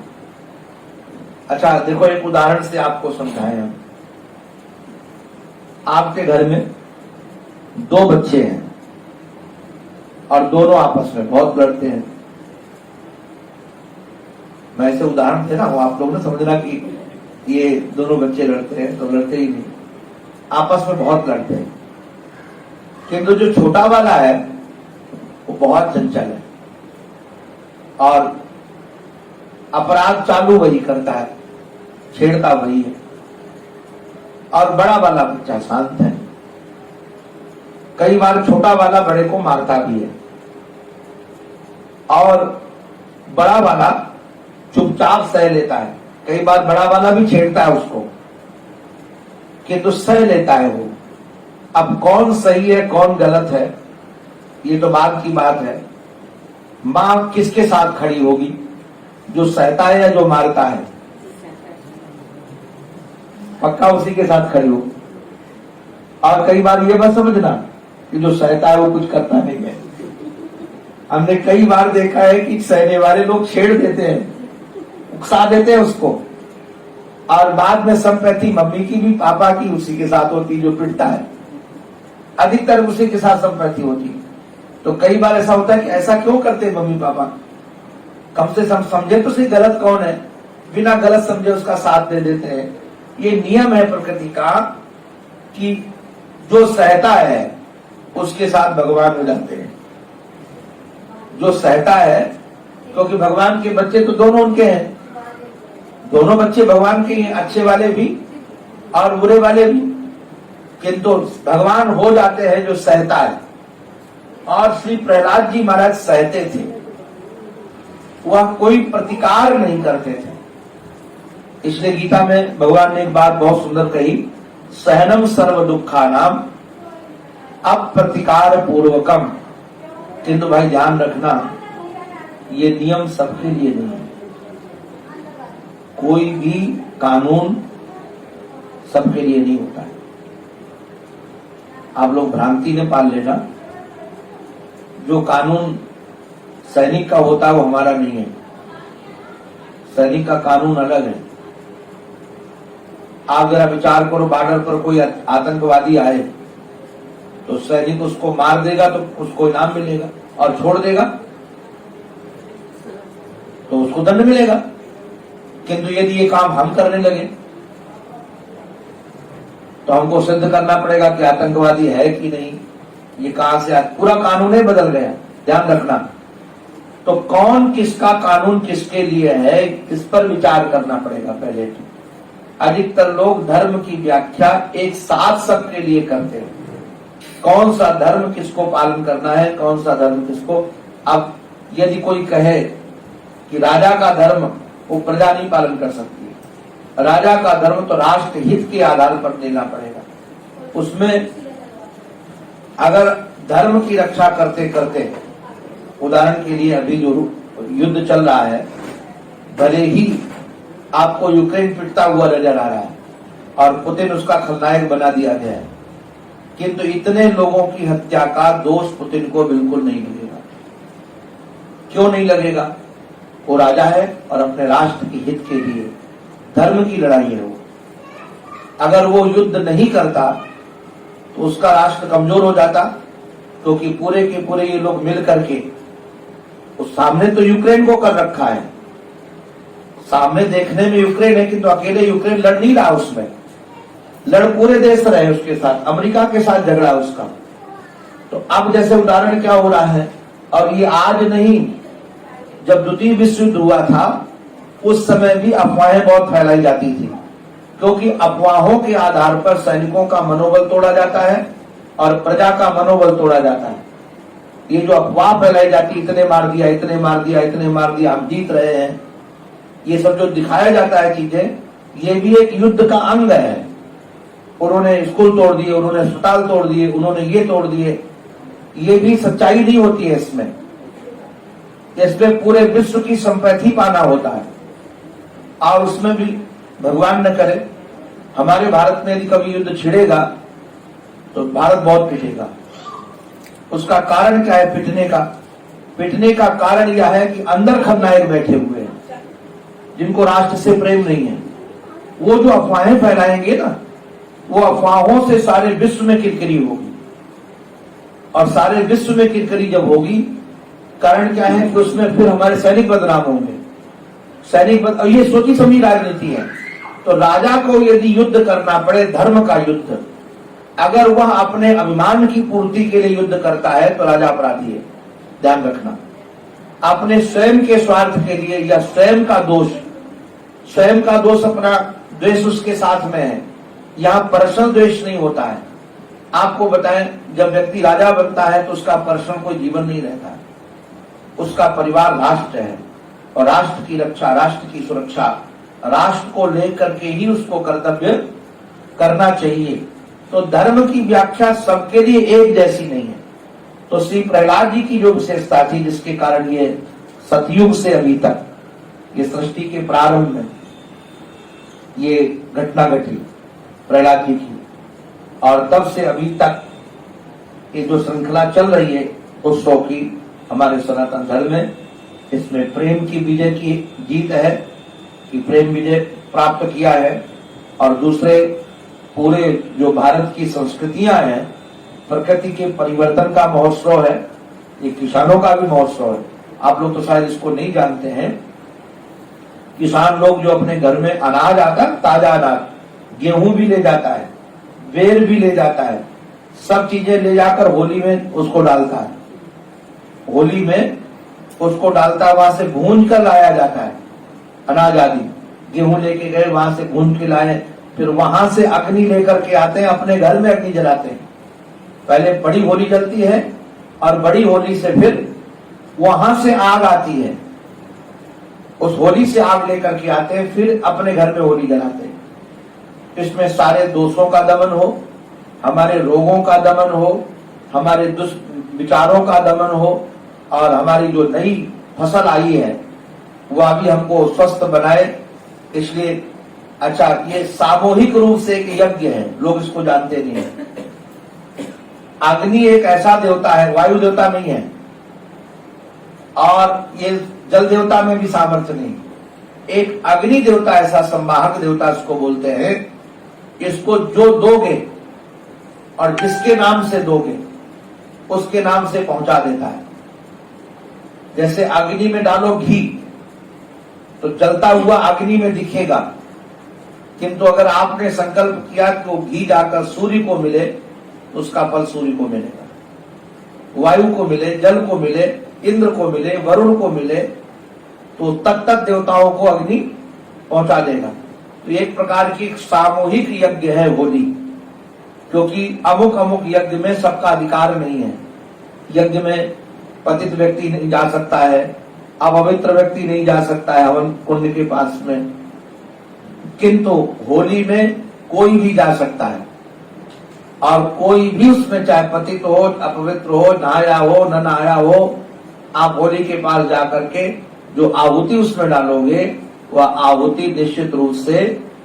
अच्छा देखो, एक उदाहरण से आपको समझाएं हम। आपके घर में दो बच्चे हैं और दोनों आपस में बहुत लड़ते हैं। मैं ऐसे उदाहरण दे रहा हूं, आप लोग ने समझना कि ये दोनों बच्चे लड़ते हैं, तो लड़ते ही नहीं, आपस में बहुत लड़ते हैं। किंतु जो छोटा वाला है वो बहुत चंचल है और अपराध चालू वही करता है, छेड़ता वही है। और बड़ा वाला बच्चा शांत है। कई बार छोटा वाला बड़े को मारता भी है और बड़ा वाला चुपचाप सह लेता है। कई बार बड़ा वाला भी छेड़ता है उसको, किंतु सह लेता है वो। अब कौन सही है कौन गलत है ये तो बात की बात है। मां किसके साथ खड़ी होगी, जो सहता है या जो मारता है? पक्का उसी के साथ खड़ी होगी। और कई बार ये मत समझना कि जो सहता है वो कुछ करता नहीं है। हमने कई बार देखा है कि सहने वाले लोग छेड़ देते हैं, उकसा देते हैं उसको, और बाद में संपत्ति मम्मी की भी पापा की उसी के साथ होती, जो पिटता है अधिकतर उसी के साथ संपत्ति होती है। तो कई बार ऐसा होता है कि ऐसा क्यों करते हैं मम्मी पापा, कम से कम समझे तो सही गलत कौन है, बिना गलत समझे उसका साथ दे देते हैं। ये नियम है प्रकृति का कि जो सहता है उसके साथ भगवान हो जाते हैं। जो सहता है, क्योंकि भगवान के बच्चे तो दोनों उनके हैं, दोनों बच्चे भगवान के हैं, अच्छे वाले भी और बुरे वाले भी। किंतु भगवान हो जाते हैं जो सहता है। और श्री प्रहलाद जी महाराज सहते थे, वह कोई प्रतिकार नहीं करते थे। इसलिए गीता में भगवान ने एक बात बहुत सुंदर कही, सहनम सर्व दुखानाम अप्रतिकार पूर्वकम। किंतु भाई ध्यान रखना, ये नियम सबके लिए नहीं है। कोई भी कानून सबके लिए नहीं होता है। आप लोग भ्रांति ने पाल लेना, जो कानून सैनिक का होता है वो हमारा नहीं है। सैनिक का कानून अलग है। आप जरा विचार करो, बॉर्डर पर कोई आतंकवादी आए तो सैनिक उसको मार देगा तो उसको इनाम मिलेगा, और छोड़ देगा तो उसको दंड मिलेगा। किंतु यदि ये काम हम करने लगे तो हमको सिद्ध करना पड़ेगा कि आतंकवादी है कि नहीं, ये कहां से पूरा कानून ही बदल गया। ध्यान रखना। तो कौन किसका कानून किसके लिए है, किस पर विचार करना पड़ेगा पहले। तो अधिकतर लोग धर्म की व्याख्या एक साथ सबके लिए करते हैं, कौन सा धर्म किसको पालन करना है, कौन सा धर्म किसको। अब यदि कोई कहे कि राजा का धर्म वो प्रजा नहीं पालन कर सकती, राजा का धर्म तो राष्ट्र हित के आधार पर देना पड़ेगा। उसमें अगर धर्म की रक्षा करते करते, उदाहरण के लिए अभी जो युद्ध चल रहा है, भले ही आपको यूक्रेन पिटता हुआ नजर आ रहा है और पुतिन उसका खलनायक बना दिया गया है, किंतु इतने लोगों की हत्या का दोष पुतिन को बिल्कुल नहीं लगेगा। क्यों नहीं लगेगा? वो राजा है और अपने राष्ट्र के हित के लिए धर्म की लड़ाई है वो। अगर वो युद्ध नहीं करता तो उसका राष्ट्र कमजोर हो जाता, क्योंकि पूरे के पूरे ये लोग मिल करके उस सामने तो यूक्रेन को कर रखा है, सामने देखने में यूक्रेन है, किंतु अकेले यूक्रेन लड़ नहीं रहा, उसमें लड़ पूरे देश रहे उसके साथ, अमेरिका के साथ झगड़ा उसका। तो अब जैसे उदाहरण क्या हो रहा है, और ये आज नहीं, जब द्वितीय विश्व युद्ध हुआ था उस समय भी अफवाहें बहुत फैलाई जाती थी क्योंकि अफवाहों के आधार पर सैनिकों का मनोबल तोड़ा जाता है और प्रजा का मनोबल तोड़ा जाता है। ये जो अफवाह फैलाई जाती, इतने मार दिया, इतने मार दिया, इतने मार दिया, हम जीत रहे हैं, ये सब जो दिखाया जाता है चीजें, ये भी एक युद्ध का अंग है। उन्होंने स्कूल तोड़ दिए, उन्होंने अस्पताल तोड़ दिए, उन्होंने ये तोड़ दिए, ये भी सच्चाई नहीं होती है। इसमें पूरे विश्व की संपत्ति पाना होता है और उसमें भी भगवान न करे हमारे भारत में यदि कभी युद्ध छिड़ेगा तो भारत बहुत पिटेगा। उसका कारण क्या है पिटने का? पिटने का कारण यह है कि अंदर खलनायक बैठे हुए हैं जिनको राष्ट्र से प्रेम नहीं है। वो जो अफवाहें फैलाएंगे ना, वो अफवाहों से सारे विश्व में किरकिरी होगी और सारे विश्व में किरकिरी जब होगी, कारण क्या है कि उसमें फिर हमारे सैनिक बदनाम होंगे। और ये सोची समझी राजनीति है। तो राजा को यदि युद्ध करना पड़े, धर्म का युद्ध, अगर वह अपने अभिमान की पूर्ति के लिए युद्ध करता है तो राजा अपराधी है। ध्यान रखना, अपने स्वयं के स्वार्थ के लिए या स्वयं का दोष अपना द्वेष उसके साथ में है। यहाँ पर्सनल द्वेष नहीं होता है। आपको बताएं, जब व्यक्ति राजा बनता है तो उसका पर्सनल कोई जीवन नहीं रहता है। उसका परिवार राष्ट्र है और राष्ट्र की रक्षा, राष्ट्र की सुरक्षा, राष्ट्र को लेकर के ही उसको कर्तव्य करना चाहिए। तो धर्म की व्याख्या सबके लिए एक जैसी नहीं है। तो श्री प्रहलाद जी की जो विशेषता थी, जिसके कारण ये सतयुग से अभी तक, ये सृष्टि के प्रारंभ में ये घटना घटी प्रहलाद जी की, और तब से अभी तक ये जो श्रृंखला चल रही है उत्सव की हमारे सनातन धर्म में, इसमें प्रेम की विजय की जीत है कि प्रेम विजय प्राप्त किया है। और दूसरे पूरे जो भारत की संस्कृतियां हैं, प्रकृति के परिवर्तन का महोत्सव है, ये किसानों का भी महोत्सव है। आप लोग तो शायद इसको नहीं जानते हैं। किसान लोग जो अपने घर में अनाज आता, ताजा अनाज, गेहूं भी ले जाता है, बेर भी ले जाता है, सब चीजें ले जाकर होली में उसको डालता है। होली में उसको डालता है, वहां से भून कर लाया जाता है अनाज आदि। गेहूं लेके गए, वहां से भून के लाए, फिर वहां से अग्नि लेकर के आते हैं, अपने घर में अग्नि जलाते हैं। पहले बड़ी होली जलती है और बड़ी होली से फिर वहां से आग आती है, उस होली से आग लेकर के आते हैं, फिर अपने घर में होली जलाते हैं। इसमें सारे दोषों का दमन हो, हमारे रोगों का दमन हो, हमारे दुष्विचारों का दमन हो, और हमारी जो नई फसल आई है वह भी हमको स्वस्थ बनाए। इसलिए अच्छा, ये सामूहिक रूप से एक यज्ञ है, लोग इसको जानते नहीं है। अग्नि एक ऐसा देवता है, वायु देवता नहीं है, और ये जल देवता में भी सामर्थ्य नहीं। एक अग्नि देवता ऐसा, संवाहक देवता इसको बोलते हैं। इसको जो दोगे और जिसके नाम से दोगे उसके नाम से पहुंचा देता है। जैसे अग्नि में डालो घी तो जलता हुआ अग्नि में दिखेगा, किंतु अगर आपने संकल्प किया कि वो घी जाकर सूर्य को मिले तो उसका फल सूर्य को मिलेगा। वायु को मिले, जल को मिले, इंद्र को मिले, वरुण को मिले, तो तत्त देवताओं को अग्नि पहुंचा देगा। तो एक प्रकार की सामूहिक यज्ञ है होली, क्योंकि अमुक अमुक यज्ञ में सबका अधिकार नहीं है। यज्ञ में पतित व्यक्ति नहीं जा सकता है, अपवित्र व्यक्ति नहीं जा सकता है हवन कुंड के पास में, किंतु होली में कोई भी जा सकता है। और कोई भी उसमें, चाहे पतित हो, अपवित्र हो, नहाया हो, न नहाया हो, आप होली के पास जाकर के जो आहुति उसमें डालोगे, वह आहुति निश्चित रूप से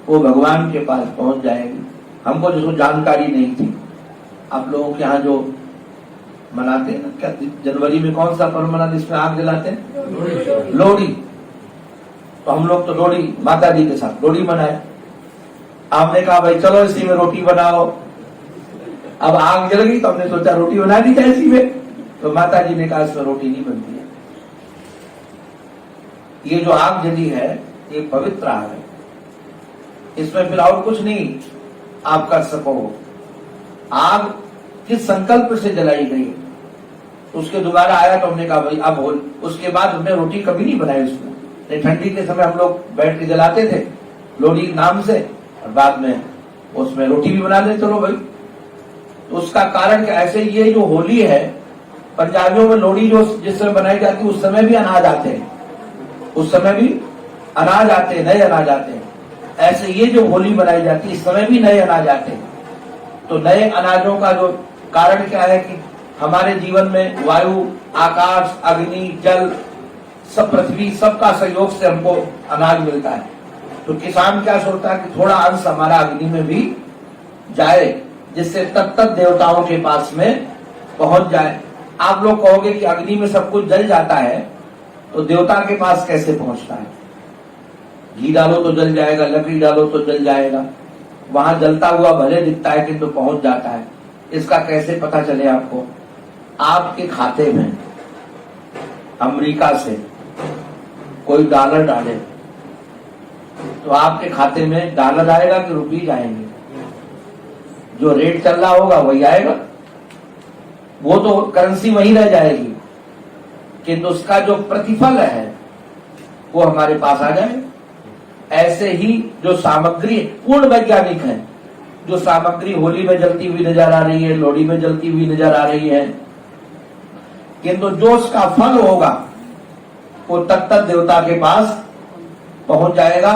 वो भगवान के पास पहुंच जाएगी। हमको जिसको जानकारी नहीं थी, आप लोगों के यहाँ जो मनाते हैं ना, क्या जनवरी में कौन सा पर्व मनाते, इसमें आग जलाते हैं, लोहड़ी। तो हम लोग तो लोहड़ी माता जी के साथ लोहड़ी मनाए। हमने कहा भाई चलो इसी में रोटी बनाओ। अब आग जल गई तो हमने सोचा रोटी बना दी जाए इसी में, तो माता जी ने कहा इसमें रोटी नहीं बनती है। ये जो आग जली है ये पवित्र आग है, इसमें फिर और कुछ नहीं आप कर सको। आग किस संकल्प से जलाई गई, उसके दोबारा आया तो हमने कहा भाई अब हो। उसके बाद हमने रोटी कभी नहीं बनाई उसमें। ठंडी के समय हम लोग बैठ के जलाते थे लोहड़ी नाम से, और बाद में उसमें रोटी भी बना दे, चलो भाई। तो उसका कारण क्या, ऐसे ये जो होली है, पंजाबियों में लोहड़ी जो जिस समय बनाई जाती है उस समय भी अनाज आते हैं, उस समय भी अनाज आते हैं, नए अनाज आते हैं। ऐसे ये जो होली बनाई जाती है इस समय भी नए अनाज आते हैं। तो नए अनाजों का जो कारण क्या है कि हमारे जीवन में वायु, आकाश, अग्नि, जल, सब, पृथ्वी, सबका सहयोग से हमको अनाज मिलता है। तो किसान क्या सोचता है कि थोड़ा अंश हमारा अग्नि में भी जाए, जिससे तत्त देवताओं के पास में पहुंच जाए। आप लोग कहोगे कि अग्नि में सब कुछ जल जाता है तो देवता के पास कैसे पहुंचता है? घी डालो तो जल जाएगा, लकड़ी डालो तो जल जाएगा, वहां जलता हुआ भले दिखता है किंतु पहुंच जाता है। इसका कैसे पता चले आपको? आपके खाते में अमेरिका से कोई डॉलर डाले तो आपके खाते में डॉलर आएगा कि रुपीज आएंगे? जो रेट चल रहा होगा वही आएगा, वो तो करेंसी वही रह जाएगी, किंतु उसका जो प्रतिफल है वो हमारे पास आ जाए। ऐसे ही जो सामग्री पूर्ण वैज्ञानिक है, जो सामग्री होली में जलती हुई नजर आ रही है, लोहड़ी में जलती हुई नजर आ रही है, किंतु जो उसका फल होगा वो तत्त देवता के पास पहुंच जाएगा।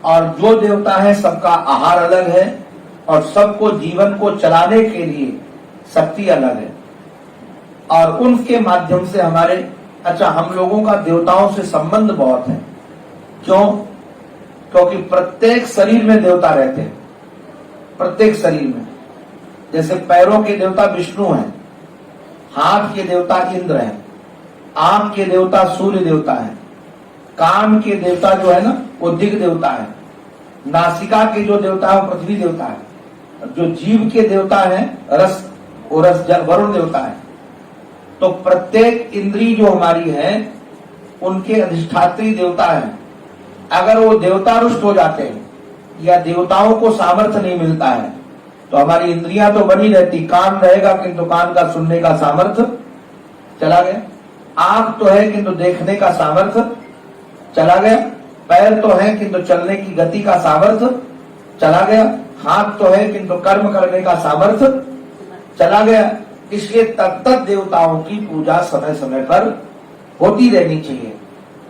और जो देवता है सबका आहार अलग है और सबको जीवन को चलाने के लिए शक्ति अलग है, और उनके माध्यम से हमारे, अच्छा, हम लोगों का देवताओं से संबंध बहुत है। क्यों? क्योंकि प्रत्येक शरीर में देवता रहते हैं, प्रत्येक शरीर में। जैसे पैरों के देवता विष्णु हैं, हाथ के देवता इंद्र हैं, आंख के देवता सूर्य देवता है, कान के देवता जो है ना वो दिग देवता है, नासिका के जो देवता है वो पृथ्वी देवता है, जो जीव के देवता है रस, वो रस वरुण देवता है। तो प्रत्येक इंद्री जो हमारी है उनके अधिष्ठात्री देवता है। अगर वो देवता रुष्ट हो जाते हैं या देवताओं को सामर्थ्य नहीं मिलता है तो हमारी इंद्रियां तो बनी रहती, कान रहेगा किंतु कान का सुनने का सामर्थ्य चला गया, आंख तो है किंतु देखने का सामर्थ्य चला गया, पैर तो है किंतु चलने की गति का सामर्थ्य चला गया, हाथ तो है किंतु कर्म करने का सामर्थ्य चला गया। इसलिए तत्त देवताओं की पूजा समय समय पर होती रहनी चाहिए।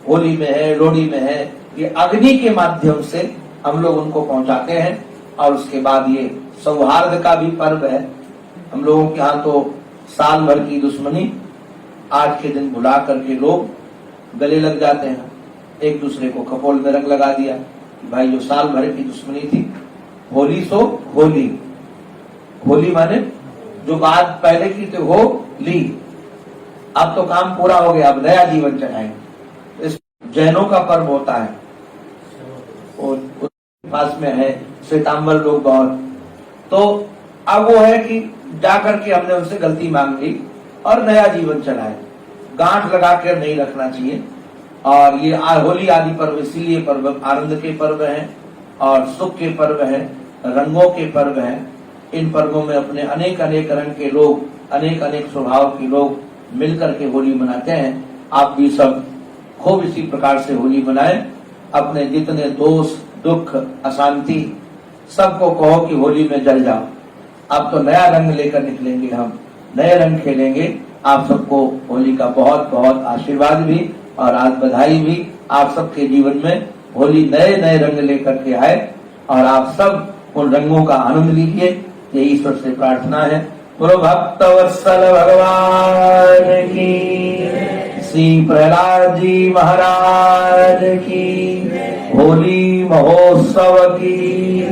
होली में है, लोहड़ी में है, ये अग्नि के माध्यम से हम लोग उनको पहुंचाते हैं। और उसके बाद ये सौहार्द का भी पर्व है। हम लोगों के यहाँ तो साल भर की दुश्मनी आज के दिन भुला करके लोग गले लग जाते हैं, एक दूसरे को कपोल में रंग लगा दिया कि भाई जो साल भर की दुश्मनी थी, होली सो होली, होली माने जो बात पहले की थी हो ली, अब तो काम पूरा हो गया, अब नया जीवन चलाएंगे। इस जैनों का पर्व होता है, और पास में है श्वेतांबर लोग बहुत। तो अब वो है कि जाकर के हमने उनसे गलती मांग ली और नया जीवन चलाए, गांठ लगा कर नहीं रखना चाहिए। और ये होली आदि पर्व इसीलिए पर्व आनंद के पर्व हैं और सुख के पर्व हैं, रंगों के पर्व हैं। इन पर्वों में अपने अनेक अनेक रंग के लोग, अनेक अनेक स्वभाव के लोग मिलकर के होली मनाते हैं। आप भी सब खूब इसी प्रकार से होली मनाएं। अपने जितने दोष, दुख, अशांति सबको कहो कि होली में जल जाओ। अब तो नया रंग लेकर निकलेंगे, हम नए रंग खेलेंगे। आप सबको होली का बहुत बहुत आशीर्वाद भी और आज बधाई भी। आप सबके जीवन में होली नए नए रंग लेकर के आए और आप सब उन रंगों का आनंद लीजिए, ये ईश्वर से प्रार्थना है। बोलो भक्त वत्सल भगवान की, श्री प्रहलाद जी महाराज की, होली महोत्सव की।